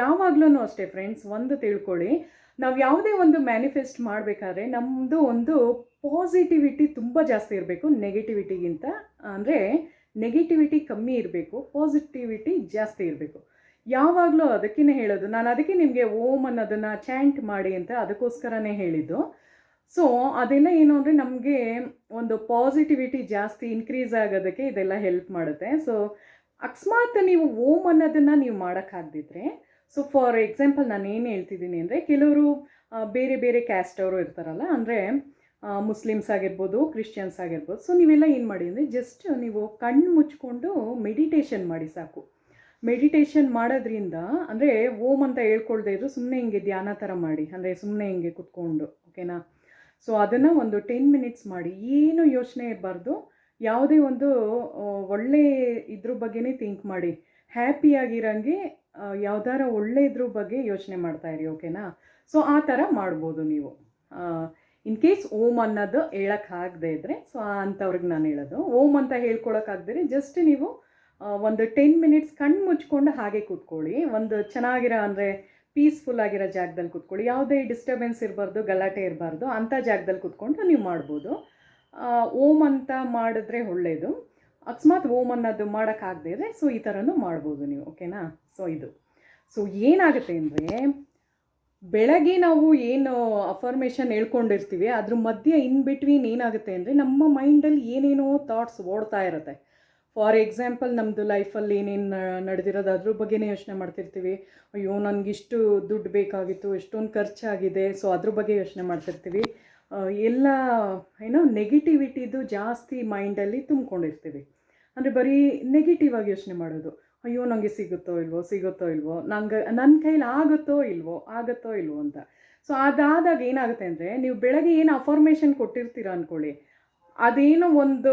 ಯಾವಾಗಲೂ ಅಷ್ಟೇ ಫ್ರೆಂಡ್ಸ್, ಒಂದು ತಿಳ್ಕೊಳ್ಳಿ, ನಾವು ಯಾವುದೇ ಒಂದು ಮ್ಯಾನಿಫೆಸ್ಟ್ ಮಾಡಬೇಕಾದ್ರೆ ನಮ್ಮದು ಒಂದು ಪಾಸಿಟಿವಿಟಿ ತುಂಬ ಜಾಸ್ತಿ ಇರಬೇಕು ನೆಗೆಟಿವಿಟಿಗಿಂತ. ಅಂದರೆ ನೆಗೆಟಿವಿಟಿ ಕಮ್ಮಿ ಇರಬೇಕು, ಪಾಸಿಟಿವಿಟಿ ಜಾಸ್ತಿ ಇರಬೇಕು. ಯಾವಾಗಲೂ ಅದಕ್ಕೇ ಹೇಳೋದು, ನಾನು ಅದಕ್ಕೆ ನಿಮಗೆ ಓಮ್ ಅನ್ನೋದನ್ನು ಚಾಂಟ್ ಮಾಡಿ ಅಂತ ಅದಕ್ಕೋಸ್ಕರನೇ ಹೇಳಿದ್ದು. ಸೊ ಅದೆಲ್ಲ ಏನು ಅಂದರೆ ನಮಗೆ ಒಂದು ಪಾಸಿಟಿವಿಟಿ ಜಾಸ್ತಿ ಇನ್ಕ್ರೀಸ್ ಆಗೋದಕ್ಕೆ ಇದೆಲ್ಲ ಹೆಲ್ಪ್ ಮಾಡುತ್ತೆ. ಸೊ ಅಕಸ್ಮಾತ್ ನೀವು ಓಮ್ ಅನ್ನೋದನ್ನು ನೀವು ಮಾಡೋಕ್ಕಾಗದಿದ್ರೆ, ಸೊ ಫಾರ್ ಎಕ್ಸಾಂಪಲ್ ನಾನು ಏನು ಹೇಳ್ತಿದ್ದೀನಿ ಅಂದರೆ ಕೆಲವರು ಬೇರೆ ಬೇರೆ ಕ್ಯಾಸ್ಟ್ ಅವರು ಇರ್ತಾರಲ್ಲ, ಅಂದರೆ ಮುಸ್ಲಿಮ್ಸ್ ಆಗಿರ್ಬೋದು, ಕ್ರಿಶ್ಚಿಯನ್ಸ್ ಆಗಿರ್ಬೋದು. ಸೊ ನೀವೆಲ್ಲ ಏನು ಮಾಡಿ ಅಂದರೆ ಜಸ್ಟ್ ನೀವು ಕಣ್ಣು ಮುಚ್ಕೊಂಡು ಮೆಡಿಟೇಷನ್ ಮಾಡಿ ಸಾಕು. ಮೆಡಿಟೇಷನ್ ಮಾಡೋದ್ರಿಂದ ಅಂದರೆ ಓಮ್ ಅಂತ ಹೇಳ್ಕೊಳ್ದೇ ಇದ್ರು ಸುಮ್ಮನೆ ಹಿಂಗೆ ಧ್ಯಾನ ಥರ ಮಾಡಿ, ಅಂದರೆ ಸುಮ್ಮನೆ ಹಿಂಗೆ ಕುತ್ಕೊಂಡು, ಓಕೆನಾ. ಸೊ ಅದನ್ನು ಒಂದು 10 minutes ಮಾಡಿ, ಏನು ಯೋಚನೆ ಇರಬಾರ್ದು, ಯಾವುದೇ ಒಂದು ಒಳ್ಳೆ ಇದ್ರ ಬಗ್ಗೆನೇ ಥಿಂಕ್ ಮಾಡಿ, ಹ್ಯಾಪಿಯಾಗಿರೋಂಗೆ ಯಾವ್ದಾರ ಒಳ್ಳೆ ಇದ್ರ ಬಗ್ಗೆ ಯೋಚನೆ ಮಾಡ್ತಾಯಿರಿ, ಓಕೆನಾ. ಸೊ ಆ ಥರ ಮಾಡ್ಬೋದು ನೀವು. ಇನ್ ಕೇಸ್ ಓಮ್ ಅನ್ನೋದು ಹೇಳೋಕ್ಕಾಗದೇ ಇದ್ದರೆ, ಸೊ ಅಂಥವ್ರಿಗೆ ನಾನು ಹೇಳೋದು, ಓಮ್ ಅಂತ ಹೇಳ್ಕೊಳಕ್ಕಾಗದೇ ಜಸ್ಟ್ ನೀವು ಒಂದು 10 minutes ಕಣ್ಣು ಮುಚ್ಕೊಂಡು ಹಾಗೆ ಕೂತ್ಕೊಳ್ಳಿ. ಒಂದು ಚೆನ್ನಾಗಿರೋ ಅಂದರೆ ಪೀಸ್ಫುಲ್ ಆಗಿರೋ ಜಾಗದಲ್ಲಿ ಕೂತ್ಕೊಳ್ಳಿ, ಯಾವುದೇ ಡಿಸ್ಟರ್ಬೆನ್ಸ್ ಇರಬಾರ್ದು, ಗಲಾಟೆ ಇರಬಾರ್ದು, ಅಂಥ ಜಾಗದಲ್ಲಿ ಕೂತ್ಕೊಂಡು ನೀವು ಮಾಡ್ಬೋದು. ಓಮ್ ಅಂತ ಮಾಡಿದ್ರೆ ಒಳ್ಳೆಯದು. ಅಕಸ್ಮಾತ್ ಓಮ್ ಅನ್ನೋದು ಮಾಡೋಕ್ಕಾಗದೇ ಇದ್ದರೆ ಸೊ ಈ ಥರನೂ ಮಾಡ್ಬೋದು ನೀವು, ಓಕೆನಾ. ಸೊ ಇದು ಸೊ ಏನಾಗುತ್ತೆ ಅಂದರೆ ಬೆಳಗ್ಗೆ ನಾವು ಏನು ಅಫರ್ಮೇಷನ್ ಹೇಳ್ಕೊಂಡಿರ್ತೀವಿ ಅದ್ರ ಮಧ್ಯೆ ಇನ್ ಬಿಟ್ವೀನ್ ಏನಾಗುತ್ತೆ ಅಂದರೆ ನಮ್ಮ ಮೈಂಡಲ್ಲಿ ಏನೇನೋ ಥಾಟ್ಸ್ ಓಡ್ತಾ ಇರುತ್ತೆ. ಫಾರ್ ಎಕ್ಸಾಂಪಲ್ ನಮ್ಮದು ಲೈಫಲ್ಲಿ ಏನೇನು ನಡೆದಿರೋದು ಅದ್ರ ಬಗ್ಗೆನೇ ಯೋಚನೆ ಮಾಡ್ತಿರ್ತೀವಿ. ಅಯ್ಯೋ ನನಗಿಷ್ಟು ದುಡ್ಡು ಬೇಕಾಗಿತ್ತು, ಎಷ್ಟೊಂದು ಖರ್ಚಾಗಿದೆ, ಸೊ ಅದ್ರ ಬಗ್ಗೆ ಯೋಚನೆ ಮಾಡ್ತಿರ್ತೀವಿ. ಎಲ್ಲ ಏನೋ ನೆಗೆಟಿವಿಟಿದು ಜಾಸ್ತಿ ಮೈಂಡಲ್ಲಿ ತುಂಬ್ಕೊಂಡಿರ್ತೀವಿ. ಅಂದರೆ ಬರೀ ನೆಗೆಟಿವ್ ಆಗಿ ಯೋಚನೆ ಮಾಡೋದು. ಅಯ್ಯೋ ನನಗೆ ಸಿಗುತ್ತೋ ಇಲ್ವೋ, ನನ್ನ ಕೈಲಿ ಆಗುತ್ತೋ ಇಲ್ವೋ ಅಂತ. ಸೊ ಅದಾದಾಗ ಏನಾಗುತ್ತೆ ಅಂದರೆ ನೀವು ಬೆಳಗ್ಗೆ ಏನು ಅಫರ್ಮೇಷನ್ ಕೊಟ್ಟಿರ್ತೀರ ಅಂದ್ಕೊಳ್ಳಿ, ಅದೇನೋ ಒಂದು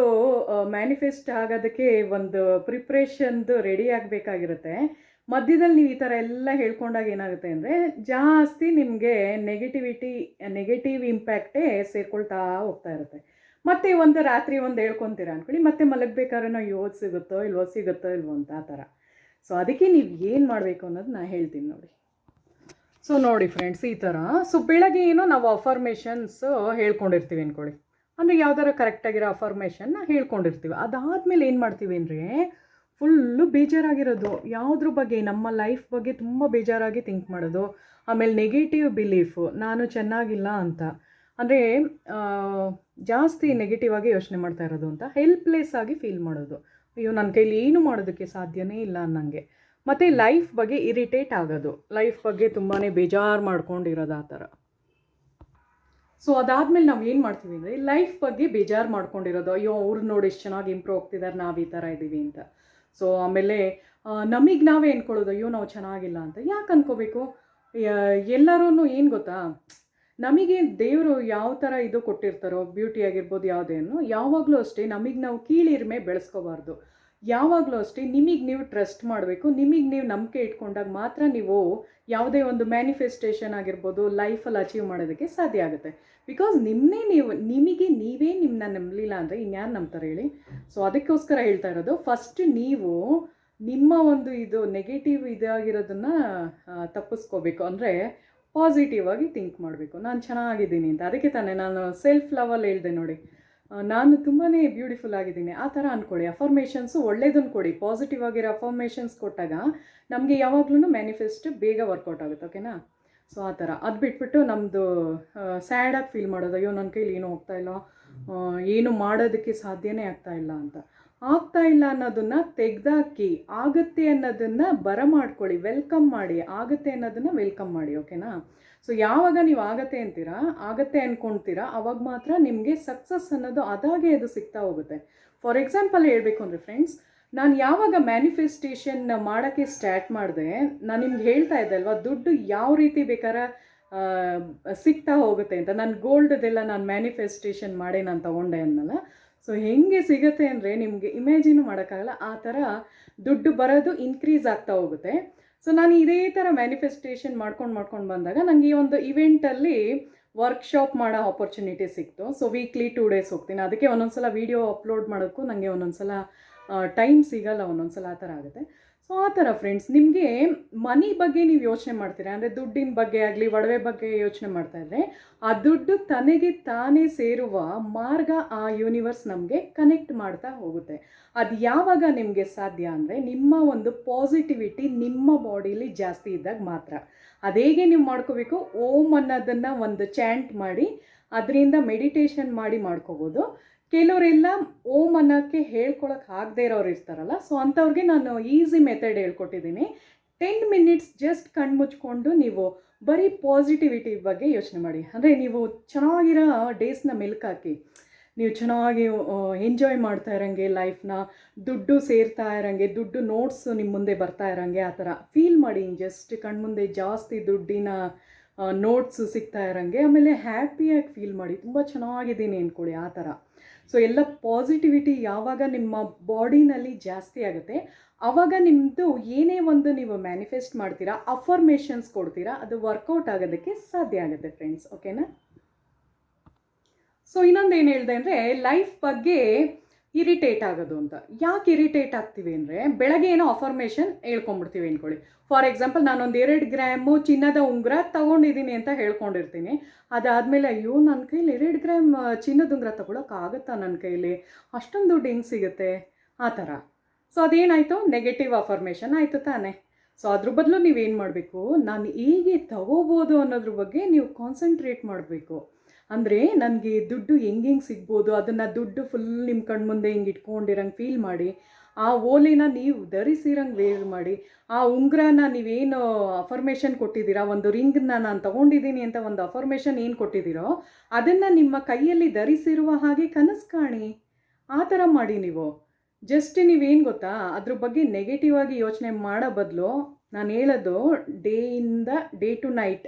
ಮ್ಯಾನಿಫೆಸ್ಟ್ ಆಗೋದಕ್ಕೆ ಒಂದು ಪ್ರಿಪ್ರೇಷನ್ದು ರೆಡಿ ಆಗಬೇಕಾಗಿರುತ್ತೆ. ಮಧ್ಯದಲ್ಲಿ ನೀವು ಈ ಥರ ಎಲ್ಲ ಹೇಳ್ಕೊಂಡಾಗ ಏನಾಗುತ್ತೆ ಅಂದರೆ ಜಾಸ್ತಿ ನಿಮಗೆ ನೆಗೆಟಿವ್ ಇಂಪ್ಯಾಕ್ಟೇ ಸೇರ್ಕೊಳ್ತಾ ಹೋಗ್ತಾ ಇರುತ್ತೆ. ಮತ್ತು ಒಂದು ರಾತ್ರಿ ಒಂದು ಹೇಳ್ಕೊತೀರ ಅಂದ್ಕೊಳ್ಳಿ, ಮತ್ತೆ ಮಲಗಬೇಕಾದ್ರೆ ನಾವು ಸಿಗುತ್ತೋ ಇಲ್ವೋ ಅಂತ ಆ ಥರ. ಸೊ ಅದಕ್ಕೆ ನೀವು ಏನು ಮಾಡಬೇಕು ಅನ್ನೋದು ನಾನು ಹೇಳ್ತೀನಿ ನೋಡಿ. ಸೊ ನೋಡಿ ಫ್ರೆಂಡ್ಸ್, ಈ ಥರ ಸೊ ಬೆಳಗ್ಗೆ ಏನೋ ನಾವು ಅಫರ್ಮೇಷನ್ಸ್ ಹೇಳ್ಕೊಂಡಿರ್ತೀವಿ ಅಂದ್ಕೊಳ್ಳಿ, ಅಂದರೆ ಯಾವ್ದಾರ ಕರೆಕ್ಟಾಗಿರೋ ಅಫರ್ಮೇಷನ್ನ ಹೇಳ್ಕೊಂಡಿರ್ತೀವಿ. ಅದಾದಮೇಲೆ ಏನು ಮಾಡ್ತೀವಿ ಅಂದರೆ ಫುಲ್ಲು ಬೇಜಾರಾಗಿರೋದು, ಯಾವುದ್ರ ಬಗ್ಗೆ ನಮ್ಮ ಲೈಫ್ ಬಗ್ಗೆ ತುಂಬ ಬೇಜಾರಾಗಿ ಥಿಂಕ್ ಮಾಡೋದು. ಆಮೇಲೆ ನೆಗೆಟಿವ್ ಬಿಲೀಫು, ನಾನು ಚೆನ್ನಾಗಿಲ್ಲ ಅಂತ, ಅಂದರೆ ಜಾಸ್ತಿ ನೆಗೆಟಿವ್ ಆಗಿ ಯೋಚನೆ ಮಾಡ್ತಾ ಇರೋದು ಅಂತ, ಹೆಲ್ಪ್ಲೆಸ್ ಆಗಿ ಫೀಲ್ ಮಾಡೋದು, ಅಯ್ಯೋ ನನ್ನ ಕೈಲಿ ಏನು ಮಾಡೋದಕ್ಕೆ ಸಾಧ್ಯನೇ ಇಲ್ಲ ಅನ್ನಂಗೆ. ಮತ್ತು ಲೈಫ್ ಬಗ್ಗೆ ಇರಿಟೇಟ್ ಆಗೋದು, ಲೈಫ್ ಬಗ್ಗೆ ತುಂಬಾ ಬೇಜಾರು ಮಾಡ್ಕೊಂಡಿರೋದು ಆ ಥರ. ಸೊ ಅದಾದಮೇಲೆ ನಾವು ಏನು ಮಾಡ್ತೀವಿ ಅಂದರೆ ಲೈಫ್ ಬಗ್ಗೆ ಬೇಜಾರು ಮಾಡ್ಕೊಂಡಿರೋದು, ಅಯ್ಯೋ ಅವ್ರು ನೋಡಿ ಎಷ್ಟು ಚೆನ್ನಾಗಿ ಇಂಪ್ರೂವ್ ಆಗ್ತಿದ್ದಾರೆ, ನಾವು ಈ ಥರ ಇದ್ದೀವಿ ಅಂತ. ಸೊ ಆಮೇಲೆ ನಮಗೆ ನಾವೇ ಅಂದ್ಕೊಳ್ಳೋದು, ಅಯ್ಯೋ ನಾವು ಚೆನ್ನಾಗಿಲ್ಲ ಅಂತ. ಯಾಕೆ ಅಂದ್ಕೋಬೇಕು? ಎಲ್ಲರೂ ಏನು ಗೊತ್ತಾ, ನಮಗೆ ದೇವರು ಯಾವ ಥರ ಇದು ಕೊಟ್ಟಿರ್ತಾರೋ, ಬ್ಯೂಟಿ ಆಗಿರ್ಬೋದು ಯಾವುದೇನು, ಯಾವಾಗಲೂ ಅಷ್ಟೇ ನಮಗೆ ನಾವು ಕೀಳಿರಿಮೆ ಬೆಳೆಸ್ಕೋಬಾರ್ದು. ಯಾವಾಗಲೂ ಅಷ್ಟೇ ನಿಮಗೆ ನೀವು ಟ್ರಸ್ಟ್ ಮಾಡಬೇಕು. ನಿಮಗೆ ನೀವು ನಂಬಿಕೆ ಇಟ್ಕೊಂಡಾಗ ಮಾತ್ರ ನೀವು ಯಾವುದೇ ಒಂದು ಮ್ಯಾನಿಫೆಸ್ಟೇಷನ್ ಆಗಿರ್ಬೋದು ಲೈಫಲ್ಲಿ ಅಚೀವ್ ಮಾಡೋದಕ್ಕೆ ಸಾಧ್ಯ ಆಗುತ್ತೆ. ಬಿಕಾಸ್ ನಿಮಗೆ ನೀವೇ ನಿಮ್ಮನ್ನ ನಂಬಲಿಲ್ಲ ಅಂದರೆ ಇನ್ಯಾರು ನಂಬ್ತಾರೆ ಹೇಳಿ? ಸೊ ಅದಕ್ಕೋಸ್ಕರ ಹೇಳ್ತಾ ಇರೋದು, ಫಸ್ಟ್ ನೀವು ನಿಮ್ಮ ಒಂದು ಇದು ನೆಗೆಟಿವ್ ಇದಾಗಿರೋದನ್ನು ತಪ್ಪಿಸ್ಕೋಬೇಕು. ಅಂದರೆ ಪಾಸಿಟಿವ್ ಆಗಿ ಥಿಂಕ್ ಮಾಡಬೇಕು, ನಾನು ಚೆನ್ನಾಗಿದ್ದೀನಿ ಅಂತ. ಅದಕ್ಕೆ ತಾನೇ ನಾನು ಸೆಲ್ಫ್ ಲವಲ್ಲಿ ಹೇಳಿದೆ ನೋಡಿ, ನಾನು ತುಂಬಾ ಬ್ಯೂಟಿಫುಲ್ ಆಗಿದ್ದೀನಿ ಆ ಥರ ಅಂದ್ಕೊಳ್ಳಿ. ಅಫರ್ಮೇಷನ್ಸು ಒಳ್ಳೇದನ್ನು ಕೊಡಿ, ಪಾಸಿಟಿವ್ ಆಗಿರೋ ಅಫರ್ಮೇಷನ್ಸ್ ಕೊಟ್ಟಾಗ ನಮಗೆ ಯಾವಾಗಲೂ ಮ್ಯಾನಿಫೆಸ್ಟ್ ಬೇಗ ವರ್ಕೌಟ್ ಆಗುತ್ತೆ, ಓಕೆನಾ. ಸೊ ಆ ಥರ ಅದು ಬಿಟ್ಬಿಟ್ಟು ನಮ್ಮದು ಸ್ಯಾಡಾಗಿ ಫೀಲ್ ಮಾಡೋದು, ಅಯ್ಯೋ ನನ್ನ ಕೈಲಿ ಏನೂ ಹೋಗ್ತಾಯಿಲ್ಲ, ಏನು ಮಾಡೋದಕ್ಕೆ ಸಾಧ್ಯನೇ ಆಗ್ತಾಯಿಲ್ಲ ಅಂತ. ಆಗ್ತಾ ಇಲ್ಲ ಅನ್ನೋದನ್ನು ತೆಗೆದಾಕಿ ಆಗುತ್ತೆ ಅನ್ನೋದನ್ನು ಬರಮಾಡ್ಕೊಳ್ಳಿ, ವೆಲ್ಕಮ್ ಮಾಡಿ, ಆಗುತ್ತೆ ಅನ್ನೋದನ್ನು ವೆಲ್ಕಮ್ ಮಾಡಿ. ಓಕೆನಾ? ಸೊ ಯಾವಾಗ ನೀವು ಆಗತ್ತೆ ಅಂತೀರಾ, ಆಗತ್ತೆ ಅಂದ್ಕೊಳ್ತೀರಾ, ಅವಾಗ ಮಾತ್ರ ನಿಮಗೆ ಸಕ್ಸಸ್ ಅನ್ನೋದು ಅದಾಗೆ ಅದು ಸಿಗ್ತಾ ಹೋಗುತ್ತೆ. ಫಾರ್ ಎಕ್ಸಾಂಪಲ್ ಹೇಳಬೇಕು ಅಂದರೆ ಫ್ರೆಂಡ್ಸ್, ನಾನು ಯಾವಾಗ ಮ್ಯಾನಿಫೆಸ್ಟೇಷನ್ ಮಾಡೋಕ್ಕೆ ಸ್ಟಾರ್ಟ್ ಮಾಡಿದೆ, ನಾನು ನಿಮ್ಗೆ ಹೇಳ್ತಾ ಇದ್ದೆ ಅಲ್ವಾ, ದುಡ್ಡು ಯಾವ ರೀತಿ ಬೇಕಾದ್ರೆ ಸಿಗ್ತಾ ಹೋಗುತ್ತೆ ಅಂತ. ನಾನು ಗೋಲ್ಡ್ದೆಲ್ಲ ನಾನು ಮ್ಯಾನಿಫೆಸ್ಟೇಷನ್ ಮಾಡೇ ನಾನು ತೊಗೊಂಡೆ ಅನ್ನಲ್ಲ. ಸೊ ಹೆಂಗೆ ಸಿಗುತ್ತೆ ಅಂದರೆ ನಿಮಗೆ ಇಮ್ಯಾಜಿನು ಮಾಡೋಕ್ಕಾಗಲ್ಲ, ಆ ಥರ ದುಡ್ಡು ಬರೋದು ಇನ್ಕ್ರೀಸ್ ಆಗ್ತಾ ಹೋಗುತ್ತೆ. ಸೊ ನಾನು ಇದೇ ಥರ ಮ್ಯಾನಿಫೆಸ್ಟೇಷನ್ ಮಾಡ್ಕೊಂಡು ಬಂದಾಗ ನನಗೆ ಈ ಒಂದು ಇವೆಂಟಲ್ಲಿ ವರ್ಕ್ಶಾಪ್ ಮಾಡೋ ಆಪರ್ಚುನಿಟಿ ಸಿಕ್ತು. ಸೊ ವೀಕ್ಲಿ 2 days ಹೋಗ್ತೀನಿ. ಅದಕ್ಕೆ ಒಂದೊಂದು ಸಲ ವೀಡಿಯೋ ಅಪ್ಲೋಡ್ ಮಾಡೋಕ್ಕೂ ನನಗೆ ಒಂದೊಂದು ಸಲ ಟೈಮ್ ಸಿಗಲ್ಲ, ಒಂದೊಂದು ಸಲ ಆ ಥರ ಆಗುತ್ತೆ. ಸೊ ಆ ಥರ ಫ್ರೆಂಡ್ಸ್, ನಿಮಗೆ ಮನಿ ಬಗ್ಗೆ ನೀವು ಯೋಚನೆ ಮಾಡ್ತೀರಾ ಅಂದರೆ ದುಡ್ಡಿನ ಬಗ್ಗೆ ಆಗಲಿ, ಒಡವೆ ಬಗ್ಗೆ ಯೋಚನೆ ಮಾಡ್ತಾಯಿದ್ರೆ ಆ ದುಡ್ಡು ತನಗೆ ತಾನೇ ಸೇರುವ ಮಾರ್ಗ ಆ ಯೂನಿವರ್ಸ್ ನಮಗೆ ಕನೆಕ್ಟ್ ಮಾಡ್ತಾ ಹೋಗುತ್ತೆ. ಅದು ಯಾವಾಗ ನಿಮಗೆ ಸಾಧ್ಯ ಅಂದರೆ ನಿಮ್ಮ ಒಂದು ಪಾಸಿಟಿವಿಟಿ ನಿಮ್ಮ ಬಾಡೀಲಿ ಜಾಸ್ತಿ ಇದ್ದಾಗ ಮಾತ್ರ. ಅದೇಗೆ ನೀವು ಮಾಡ್ಕೋಬೇಕು, ಓಮ್ ಅನ್ನೋದನ್ನು ಒಂದು ಚಾಂಟ್ ಮಾಡಿ ಅದರಿಂದ ಮೆಡಿಟೇಷನ್ ಮಾಡಿ ಮಾಡ್ಕೋಬೋದು. ಕೆಲವರೆಲ್ಲ ಓಮ್ ಅನ್ನೋಕ್ಕೆ ಹೇಳ್ಕೊಳಕ್ಕೆ ಆಗದೆ ಇರೋರು ಇರ್ತಾರಲ್ಲ, ಸೊ ಅಂಥವ್ರಿಗೆ ನಾನು ಈಸಿ ಮೆಥಡ್ ಹೇಳ್ಕೊಟ್ಟಿದ್ದೀನಿ. 10 minutes ಜಸ್ಟ್ ಕಣ್ಣು ಮುಚ್ಕೊಂಡು ನೀವು ಬರೀ ಪಾಸಿಟಿವಿಟಿ ಬಗ್ಗೆ ಯೋಚನೆ ಮಾಡಿ. ಅಂದರೆ ನೀವು ಚೆನ್ನಾಗಿರೋ ಡೇಸ್ನ ಮೆಲ್ಕಾಕಿ, ನೀವು ಚೆನ್ನಾಗಿ ಎಂಜಾಯ್ ಮಾಡ್ತಾ ಇರೋಂಗೆ ಲೈಫ್ನ, ದುಡ್ಡು ಸೇರ್ತಾ ಇರೋಂಗೆ, ದುಡ್ಡು ನೋಟ್ಸು ನಿಮ್ಮ ಮುಂದೆ ಬರ್ತಾ ಇರೋಂಗೆ ಆ ಥರ ಫೀಲ್ ಮಾಡಿ. ಜಸ್ಟ್ ಕಣ್ಮುಂದೆ ಜಾಸ್ತಿ ದುಡ್ಡಿನ ನೋಟ್ಸು ಸಿಗ್ತಾ ಇರೋಂಗೆ, ಆಮೇಲೆ ಹ್ಯಾಪಿಯಾಗಿ ಫೀಲ್ ಮಾಡಿ, ತುಂಬ ಚೆನ್ನಾಗಿದ್ದೀನಿ ಅಂದ್ಕೊಳ್ಳಿ ಆ ಥರ. ಸೊ ಎಲ್ಲ ಪಾಸಿಟಿವಿಟಿ ಯಾವಾಗ ನಿಮ್ಮ ಬಾಡಿನಲ್ಲಿ ಜಾಸ್ತಿ ಆಗುತ್ತೆ, ಆವಾಗ ನಿಮ್ಮದು ಏನೇ ಒಂದು ನೀವು ಮ್ಯಾನಿಫೆಸ್ಟ್ ಮಾಡ್ತೀರಾ, ಅಫರ್ಮೇಷನ್ಸ್ ಕೊಡ್ತೀರಾ, ಅದು ವರ್ಕೌಟ್ ಆಗೋದಕ್ಕೆ ಸಾಧ್ಯ ಆಗುತ್ತೆ ಫ್ರೆಂಡ್ಸ್. ಓಕೆನಾ? ಸೊ ಇನ್ನೊಂದು ಏನು ಹೇಳಿದೆ ಅಂದರೆ ಲೈಫ್ ಬಗ್ಗೆ ಇರಿಟೇಟ್ ಆಗೋದು ಅಂತ. ಯಾಕೆ ಇರಿಟೇಟ್ ಆಗ್ತೀವಿ ಅಂದರೆ, ಬೆಳಗ್ಗೆ ಏನೋ ಅಫರ್ಮೇಷನ್ ಹೇಳ್ಕೊಂಬಿಡ್ತೀವಿ ಅಂದ್ಕೊಳ್ಳಿ. ಫಾರ್ ಎಕ್ಸಾಂಪಲ್, ನಾನೊಂದು 2 ಗ್ರಾಮು ಚಿನ್ನದ ಉಂಗುರ ತೊಗೊಂಡಿದ್ದೀನಿ ಅಂತ ಹೇಳ್ಕೊಂಡಿರ್ತೀನಿ. ಅದಾದಮೇಲೆ ಅಯ್ಯೋ ನನ್ನ ಕೈಲಿ 2 ಗ್ರಾಮ್ ಚಿನ್ನದ ಉಂಗುರ ತೊಗೊಳಕ್ಕಾಗತ್ತಾ, ನನ್ನ ಕೈಲಿ ಅಷ್ಟೊಂದು ದುಡ್ಡು ಹೆಂಗೆ ಸಿಗುತ್ತೆ, ಆ ಥರ. ಸೊ ಅದೇನಾಯಿತು, ನೆಗೆಟಿವ್ ಅಫರ್ಮೇಷನ್ ಆಯಿತು ತಾನೇ. ಸೊ ಅದ್ರ ಬದಲು ನೀವೇನು ಮಾಡಬೇಕು, ನಾನು ಹೇಗೆ ತಗೋಬೋದು ಅನ್ನೋದ್ರ ಬಗ್ಗೆ ನೀವು ಕಾನ್ಸಂಟ್ರೇಟ್ ಮಾಡಬೇಕು. ಅಂದರೆ ನನಗೆ ದುಡ್ಡು ಹೆಂಗೆ ಸಿಗ್ಬೋದು, ಅದನ್ನು ದುಡ್ಡು ಫುಲ್ ನಿಮ್ಮ ಕಣ್ಮುಂದೆ ಹಿಂಗೆ ಇಟ್ಕೊಂಡಿರಂಗೆ ಫೀಲ್ ಮಾಡಿ, ಆ ಓಲೆನ ನೀವು ಧರಿಸಿರಂಗೆ ವೇರ್ ಮಾಡಿ, ಆ ಉಂಗುರನ ನೀವೇನು ಅಫರ್ಮೇಷನ್ ಕೊಟ್ಟಿದ್ದೀರಾ, ಒಂದು ರಿಂಗನ್ನ ನಾನು ತೊಗೊಂಡಿದ್ದೀನಿ ಅಂತ ಒಂದು ಅಫರ್ಮೇಷನ್ ಏನು ಕೊಟ್ಟಿದ್ದೀರೋ ಅದನ್ನು ನಿಮ್ಮ ಕೈಯಲ್ಲಿ ಧರಿಸಿರುವ ಹಾಗೆ ಕನಸು ಕಾಣಿ. ಆ ಥರ ಮಾಡಿ ನೀವು. ಜಸ್ಟ್ ನೀವೇನು ಗೊತ್ತಾ, ಅದ್ರ ಬಗ್ಗೆ ನೆಗೆಟಿವ್ ಆಗಿ ಯೋಚನೆ ಮಾಡೋ ಬದಲು ನಾನು ಹೇಳೋದು ಡೇ ಟು ನೈಟ್,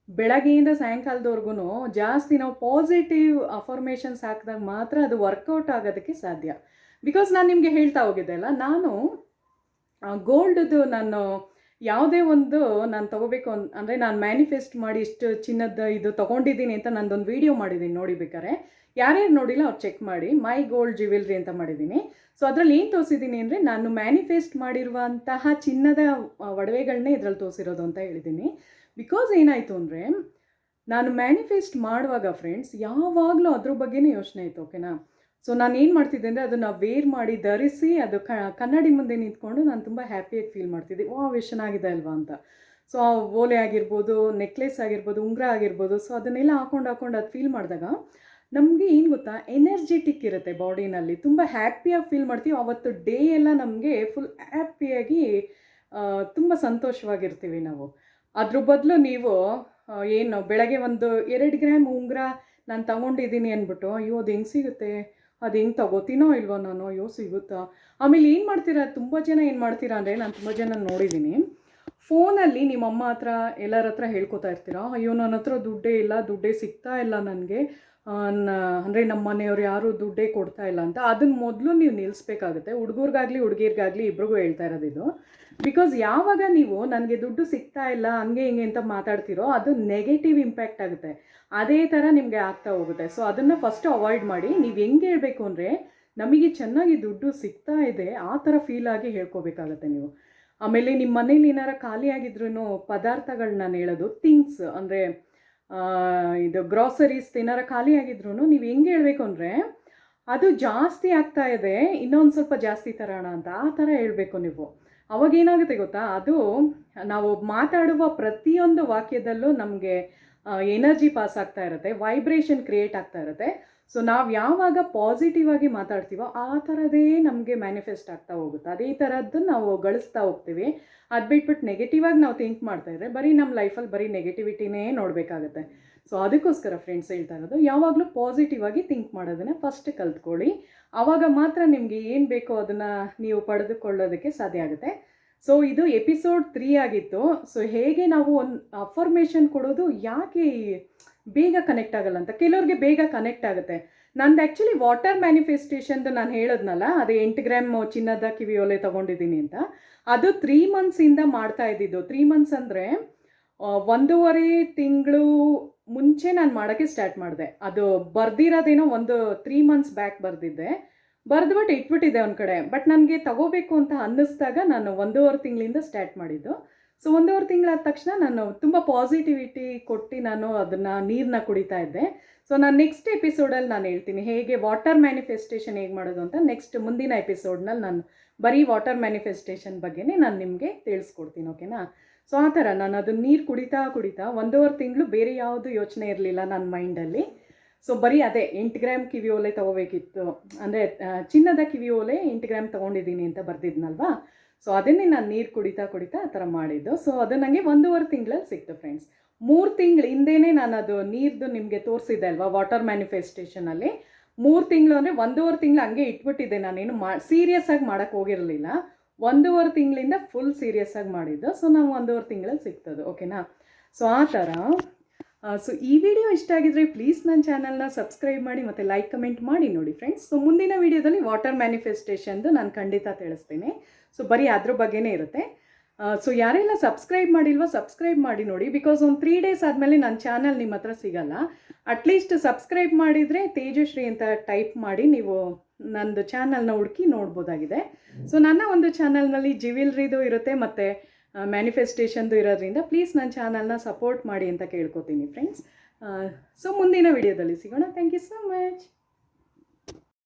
ಬೆಳಗ್ಗೆಯಿಂದ ಸಾಯಂಕಾಲದವರೆಗೂ ಜಾಸ್ತಿ ನಾವು ಪಾಸಿಟಿವ್ ಅಫರ್ಮೇಷನ್ಸ್ ಹಾಕಿದಾಗ ಮಾತ್ರ ಅದು ವರ್ಕೌಟ್ ಆಗೋದಕ್ಕೆ ಸಾಧ್ಯ. ಬಿಕಾಸ್ ನಾನು ನಿಮಗೆ ಹೇಳ್ತಾ ಹೋಗಿದ್ದೆ ಅಲ್ಲ, ನಾನು ಗೋಲ್ಡ್ದು ನಾನು ಯಾವುದೇ ಒಂದು ನಾನು ತೊಗೋಬೇಕು ಅಂದರೆ ನಾನು ಮ್ಯಾನಿಫೆಸ್ಟ್ ಮಾಡಿ ಇಷ್ಟು ಚಿನ್ನದ ಇದು ತೊಗೊಂಡಿದ್ದೀನಿ ಅಂತ ನಂದೊಂದು ವೀಡಿಯೋ ಮಾಡಿದ್ದೀನಿ, ನೋಡಿ ಬೇಕಾರೆ. ಯಾರ್ಯಾರು ನೋಡಿಲ್ಲ ಅವ್ರು ಚೆಕ್ ಮಾಡಿ, ಮೈ ಗೋಲ್ಡ್ ಜ್ಯುವೆಲ್ರಿ ಅಂತ ಮಾಡಿದ್ದೀನಿ. ಸೊ ಅದರಲ್ಲಿ ಏನು ತೋರಿಸಿದ್ದೀನಿ ಅಂದರೆ, ನಾನು ಮ್ಯಾನಿಫೆಸ್ಟ್ ಮಾಡಿರುವಂತಹ ಚಿನ್ನದ ಒಡವೆಗಳನ್ನೇ ಇದರಲ್ಲಿ ತೋರಿಸಿರೋದು ಅಂತ ಹೇಳಿದ್ದೀನಿ. ಬಿಕಾಸ್ ಏನಾಯಿತು ಅಂದರೆ, ನಾನು ಮ್ಯಾನಿಫೆಸ್ಟ್ ಮಾಡುವಾಗ ಫ್ರೆಂಡ್ಸ್ ಯಾವಾಗಲೂ ಅದ್ರ ಬಗ್ಗೆನೇ ಯೋಚನೆ ಆಯಿತು. ಓಕೆನಾ? ಸೊ ನಾನು ಏನು ಮಾಡ್ತಿದ್ದೆ ಅಂದರೆ, ಅದನ್ನು ವೇರ್ ಮಾಡಿ ಧರಿಸಿ ಅದು ಕನ್ನಡಿ ಮುಂದೆ ನಿಂತ್ಕೊಂಡು ನಾನು ತುಂಬ ಹ್ಯಾಪಿಯಾಗಿ ಫೀಲ್ ಮಾಡ್ತಿದ್ದೆ. ವಾವ್ ಎಷ್ಟು ಚೆನ್ನಾಗಿದೆ ಅಲ್ವಾ ಅಂತ. ಸೊ ಆ ಓಲೆ ಆಗಿರ್ಬೋದು, ನೆಕ್ಲೆಸ್ ಆಗಿರ್ಬೋದು, ಉಂಗುರ ಆಗಿರ್ಬೋದು, ಸೊ ಅದನ್ನೆಲ್ಲ ಹಾಕೊಂಡು ಅದು ಫೀಲ್ ಮಾಡಿದಾಗ ನಮಗೆ ಏನು ಗೊತ್ತಾ, ಎನರ್ಜೆಟಿಕ್ ಇರುತ್ತೆ ಬಾಡಿನಲ್ಲಿ, ತುಂಬ ಹ್ಯಾಪಿಯಾಗಿ ಫೀಲ್ ಮಾಡ್ತೀವಿ. ಆವತ್ತು ಡೇ ಎಲ್ಲ ನಮಗೆ ಫುಲ್ ಹ್ಯಾಪಿಯಾಗಿ ತುಂಬ ಸಂತೋಷವಾಗಿರ್ತೀವಿ ನಾವು. ಅದ್ರ ಬದಲು ನೀವು ಏನು ಬೆಳಗ್ಗೆ ಒಂದು 2 ಗ್ರಾಮ್ ಉಂಗುರ ನಾನು ತೊಗೊಂಡಿದ್ದೀನಿ ಅಂದ್ಬಿಟ್ಟು, ಅಯ್ಯೋ ಅದು ಹೆಂಗೆ ಸಿಗುತ್ತೆ, ಅದು ಹೆಂಗೆ ತೊಗೋತೀನೋ ಇಲ್ವೋ ನಾನು, ಅಯ್ಯೋ ಸಿಗುತ್ತಾ. ಆಮೇಲೆ ಏನು ಮಾಡ್ತೀರಾ, ತುಂಬ ಜನ ಏನು ಮಾಡ್ತೀರಾ ಅಂದರೆ, ನಾನು ತುಂಬ ಜನ ನೋಡಿದ್ದೀನಿ, ಫೋನಲ್ಲಿ ನಿಮ್ಮ ಅಮ್ಮ ಹತ್ರ ಎಲ್ಲರ ಹತ್ರ ಹೇಳ್ಕೊತಾ ಇರ್ತೀರಾ, ಅಯ್ಯೋ ನನ್ನ ಹತ್ರ ದುಡ್ಡೇ ಸಿಗ್ತಾ ಇಲ್ಲ ನನಗೆ, ಅಂದರೆ ನಮ್ಮ ಮನೆಯವ್ರು ಯಾರೂ ದುಡ್ಡೇ ಕೊಡ್ತಾ ಇಲ್ಲ ಅಂತ. ಅದನ್ನು ಮೊದಲು ನೀವು ನಿಲ್ಲಿಸ್ಬೇಕಾಗುತ್ತೆ. ಹುಡುಗರಿಗಾಗಲಿ ಹುಡುಗಿರಿಗಾಗಲಿ ಇಬ್ರಿಗೂ ಹೇಳ್ತಾ ಇರೋದು ಇದು. ಬಿಕಾಸ್ ಯಾವಾಗ ನೀವು ನನಗೆ ದುಡ್ಡು ಸಿಗ್ತಾ ಇಲ್ಲ ಹಂಗೆ ಹಿಂಗೆ ಅಂತ ಮಾತಾಡ್ತಿರೋ, ಅದು ನೆಗೆಟಿವ್ ಇಂಪ್ಯಾಕ್ಟ್ ಆಗುತ್ತೆ. ಅದೇ ಥರ ನಿಮಗೆ ಆಗ್ತಾ ಹೋಗುತ್ತೆ. ಸೊ ಅದನ್ನು ಫಸ್ಟು ಅವಾಯ್ಡ್ ಮಾಡಿ. ನೀವು ಹೆಂಗೆ ಹೇಳಬೇಕು ಅಂದರೆ, ನಮಗೆ ಚೆನ್ನಾಗಿ ದುಡ್ಡು ಸಿಗ್ತಾ ಇದೆ ಆ ಥರ ಫೀಲಾಗಿ ಹೇಳ್ಕೋಬೇಕಾಗತ್ತೆ ನೀವು. ಆಮೇಲೆ ನಿಮ್ಮ ಮನೇಲಿ ಏನಾರ ಖಾಲಿಯಾಗಿದ್ರೂ ಪದಾರ್ಥಗಳನ್ನ ನಾನು ಹೇಳೋದು, ಥಿಂಗ್ಸ್ ಅಂದರೆ ಇದು ಗ್ರಾಸರೀಸ್ ಏನಾರ ಖಾಲಿಯಾಗಿದ್ರೂ ನೀವು ಹೆಂಗೆ ಹೇಳಬೇಕು ಅಂದರೆ, ಅದು ಜಾಸ್ತಿ ಆಗ್ತಾ ಇದೆ, ಇನ್ನೊಂದು ಸ್ವಲ್ಪ ಜಾಸ್ತಿ ತರೋಣ ಅಂತ, ಆ ಥರ ಹೇಳಬೇಕು ನೀವು. ಅವಾಗ ಏನಾಗುತ್ತೆ ಗೊತ್ತಾ, ಅದು ನಾವು ಮಾತಾಡುವ ಪ್ರತಿಯೊಂದು ವಾಕ್ಯದಲ್ಲೂ ನಮಗೆ ಎನರ್ಜಿ ಪಾಸ್ ಆಗ್ತಾ ಇರುತ್ತೆ, ವೈಬ್ರೇಷನ್ ಕ್ರಿಯೇಟ್ ಆಗ್ತಾ ಇರುತ್ತೆ. ಸೊ ನಾವು ಯಾವಾಗ ಪಾಸಿಟಿವ್ ಆಗಿ ಮಾತಾಡ್ತೀವೋ ಆ ಥರದೇ ನಮಗೆ ಮ್ಯಾನಿಫೆಸ್ಟ್ ಆಗ್ತಾ ಹೋಗುತ್ತೆ, ಅದೇ ಥರದ್ದು ನಾವು ಗಳಿಸ್ತಾ ಹೋಗ್ತೀವಿ. ಅದು ಬಿಟ್ಬಿಟ್ಟು ನೆಗೆಟಿವ್ ಆಗಿ ನಾವು ಥಿಂಕ್ ಮಾಡ್ತಾ ಇದ್ರೆ ಬರೀ ನಮ್ಮ ಲೈಫಲ್ಲಿ ಬರೀ ನೆಗೆಟಿವಿಟಿನೇ ನೋಡಬೇಕಾಗತ್ತೆ. ಸೊ ಅದಕ್ಕೋಸ್ಕರ ಫ್ರೆಂಡ್ಸ್ ಹೇಳ್ತಾ ಇರೋದು, ಯಾವಾಗಲೂ ಪಾಸಿಟಿವ್ ಆಗಿ ಥಿಂಕ್ ಮಾಡೋದನ್ನು ಫಸ್ಟ್ ಕಲ್ತ್ಕೊಳ್ಳಿ. ಆವಾಗ ಮಾತ್ರ ನಿಮಗೆ ಏನು ಬೇಕೋ ಅದನ್ನು ನೀವು ಪಡೆದುಕೊಳ್ಳೋದಕ್ಕೆ ಸಾಧ್ಯ ಆಗುತ್ತೆ. ಸೊ ಇದು ಎಪಿಸೋಡ್ 3 ಆಗಿತ್ತು. ಸೊ ಹೇಗೆ ನಾವು ಒಂದು ಅಫರ್ಮೇಷನ್ ಕೊಡೋದು ಯಾಕೆ ಬೇಗ ಕನೆಕ್ಟ್ ಆಗಲ್ಲ ಅಂತ. ಕೆಲವ್ರಿಗೆ ಬೇಗ ಕನೆಕ್ಟ್ ಆಗುತ್ತೆ. ನಂದು ಆ್ಯಕ್ಚುಲಿ ವಾಟರ್ ಮ್ಯಾನಿಫೆಸ್ಟೇಷನ್ದು ನಾನು ಹೇಳೋದ್ನಲ್ಲ, ಅದೇ 8 ಗ್ರಾಮ್ ಚಿನ್ನದ ಕಿವಿಯೋಲೆ ತೊಗೊಂಡಿದ್ದೀನಿ ಅಂತ, ಅದು 3 ಮಂತ್ಸಿಂದ ಮಾಡ್ತಾ ಇದ್ದಿದ್ದು. 3 ಮಂತ್ಸ್ ಅಂದರೆ 1.5 ತಿಂಗಳು ಮುಂಚೆ ನಾನು ಮಾಡೋಕ್ಕೆ ಸ್ಟಾರ್ಟ್ ಮಾಡಿದೆ. ಅದು ಬರ್ದಿರೋದೇನೋ ಒಂದು 3 ಮಂತ್ಸ್ ಬ್ಯಾಕ್ ಬರೆದಿದ್ದೆ, ಬರೆದ್ಬಿಟ್ಟು ಇಟ್ಬಿಟ್ಟಿದ್ದೆ ಒಂದು ಕಡೆ. ಬಟ್ ನನಗೆ ತಗೋಬೇಕು ಅಂತ ಅನ್ನಿಸ್ದಾಗ ನಾನು 1.5 ತಿಂಗಳಿಂದ ಸ್ಟಾರ್ಟ್ ಮಾಡಿದ್ದು. ಸೊ 1.5 ತಿಂಗಳಾದ ತಕ್ಷಣ ನಾನು ತುಂಬ ಪಾಸಿಟಿವಿಟಿ ಕೊಟ್ಟು ನಾನು ಅದನ್ನು ನೀರನ್ನ ಕುಡಿತಾ ಇದ್ದೆ. ಸೊ ನಾನು ನೆಕ್ಸ್ಟ್ ಎಪಿಸೋಡಲ್ಲಿ ನಾನು ಹೇಳ್ತೀನಿ ಹೇಗೆ ವಾಟರ್ ಮ್ಯಾನಿಫೆಸ್ಟೇಷನ್ ಹೇಗೆ ಮಾಡೋದು ಅಂತ. ನೆಕ್ಸ್ಟ್ ಮುಂದಿನ ಎಪಿಸೋಡ್ನಲ್ಲಿ ನಾನು ಬರೀ ವಾಟರ್ ಮ್ಯಾನಿಫೆಸ್ಟೇಷನ್ ಬಗ್ಗೆನೇ ನಾನು ನಿಮಗೆ ತಿಳಿಸ್ಕೊಡ್ತೀನಿ, ಓಕೆನಾ. ಸೊ ಆ ಥರ ನಾನು ಅದನ್ನು ನೀರು ಕುಡಿತಾ 1.5 ತಿಂಗಳು ಬೇರೆ ಯಾವುದು ಯೋಚನೆ ಇರಲಿಲ್ಲ ನನ್ನ ಮೈಂಡಲ್ಲಿ. ಸೊ ಬರೀ ಅದೇ 8 ಗ್ರಾಮ್ ಕಿವಿ ಓಲೆ ತೊಗೋಬೇಕಿತ್ತು, ಅಂದರೆ ಚಿನ್ನದ ಕಿವಿ ಓಲೆ 8 ಗ್ರಾಮ್ ತೊಗೊಂಡಿದ್ದೀನಿ ಅಂತ ಬರ್ದಿದ್ನಲ್ವಾ. ಸೊ ಅದನ್ನೇ ನಾನು ನೀರು ಕುಡಿತಾ ಆ ಥರ ಮಾಡಿದ್ದು. ಸೊ ಅದು ನನಗೆ 1.5 ತಿಂಗಳಲ್ಲಿ ಸಿಕ್ತು ಫ್ರೆಂಡ್ಸ್. 3 ತಿಂಗಳು ಹಿಂದೆಯೇ ನಾನು ಅದು ನೀರ್ದು ನಿಮಗೆ ತೋರಿಸಿದ್ದೆ ಅಲ್ವಾ ವಾಟರ್ ಮ್ಯಾನಿಫೆಸ್ಟೇಷನಲ್ಲಿ. 3 ತಿಂಗಳು ಅಂದರೆ 1.5 ತಿಂಗಳು ಹಂಗೆ ಇಟ್ಬಿಟ್ಟಿದ್ದೆ, ನಾನೇನು ಸೀರಿಯಸ್ ಆಗಿ ಮಾಡೋಕ್ಕೆ ಹೋಗಿರಲಿಲ್ಲ. 1.5 ತಿಂಗಳಿಂದ ಫುಲ್ ಸೀರಿಯಸ್ ಆಗಿ ಮಾಡಿದ್ದು. ಸೊ ನಾವು 1.5 ತಿಂಗಳಲ್ಲಿ ಸಿಗ್ತದೆ, ಓಕೆನಾ. ಸೊ ಆ ಥರ. ಸೊ ಈ ವಿಡಿಯೋ ಇಷ್ಟ ಆಗಿದ್ರೆ ಪ್ಲೀಸ್ ನನ್ನ ಚಾನಲ್ನ ಸಬ್ಸ್ಕ್ರೈಬ್ ಮಾಡಿ ಮತ್ತು ಲೈಕ್ ಕಮೆಂಟ್ ಮಾಡಿ ನೋಡಿ ಫ್ರೆಂಡ್ಸ್. ಸೊ ಮುಂದಿನ ವಿಡಿಯೋದಲ್ಲಿ ವಾಟರ್ ಮ್ಯಾನಿಫೆಸ್ಟೇಷನ್ದು ನಾನು ಖಂಡಿತ ತಿಳಿಸ್ತೀನಿ. ಸೊ ಬರೀ ಅದ್ರ ಬಗ್ಗೆನೇ ಇರುತ್ತೆ. ಸೊ ಯಾರೆಲ್ಲ ಸಬ್ಸ್ಕ್ರೈಬ್ ಮಾಡಿಲ್ವೋ ಸಬ್ಸ್ಕ್ರೈಬ್ ಮಾಡಿ ನೋಡಿ, ಬಿಕಾಸ್ ಒಂದು 3 ಡೇಸ್ ಆದಮೇಲೆ ನನ್ನ ಚಾನಲ್ ನಿಮ್ಮ ಹತ್ರ ಸಿಗಲ್ಲ. ಅಟ್ಲೀಸ್ಟ್ ಸಬ್ಸ್ಕ್ರೈಬ್ ಮಾಡಿದರೆ ತೇಜಶ್ರೀ ಅಂತ ಟೈಪ್ ಮಾಡಿ ನೀವು ನಂದು ಚಾನಲ್ನ ಹುಡುಕಿ ನೋಡ್ಬೋದಾಗಿದೆ. ಸೊ ನನ್ನ ಒಂದು ಚಾನಲ್ನಲ್ಲಿ ಜ್ಯುವೆಲ್ರಿದು ಇರುತ್ತೆ ಮತ್ತು ಮ್ಯಾನಿಫೆಸ್ಟೇಷನ್ದು ಇರೋದ್ರಿಂದ ಪ್ಲೀಸ್ ನನ್ನ ಚಾನಲ್ನ ಸಪೋರ್ಟ್ ಮಾಡಿ ಅಂತ ಕೇಳ್ಕೊತೀನಿ ಫ್ರೆಂಡ್ಸ್. ಸೊ ಮುಂದಿನ ವಿಡಿಯೋದಲ್ಲಿ ಸಿಗೋಣ. Thank you so much.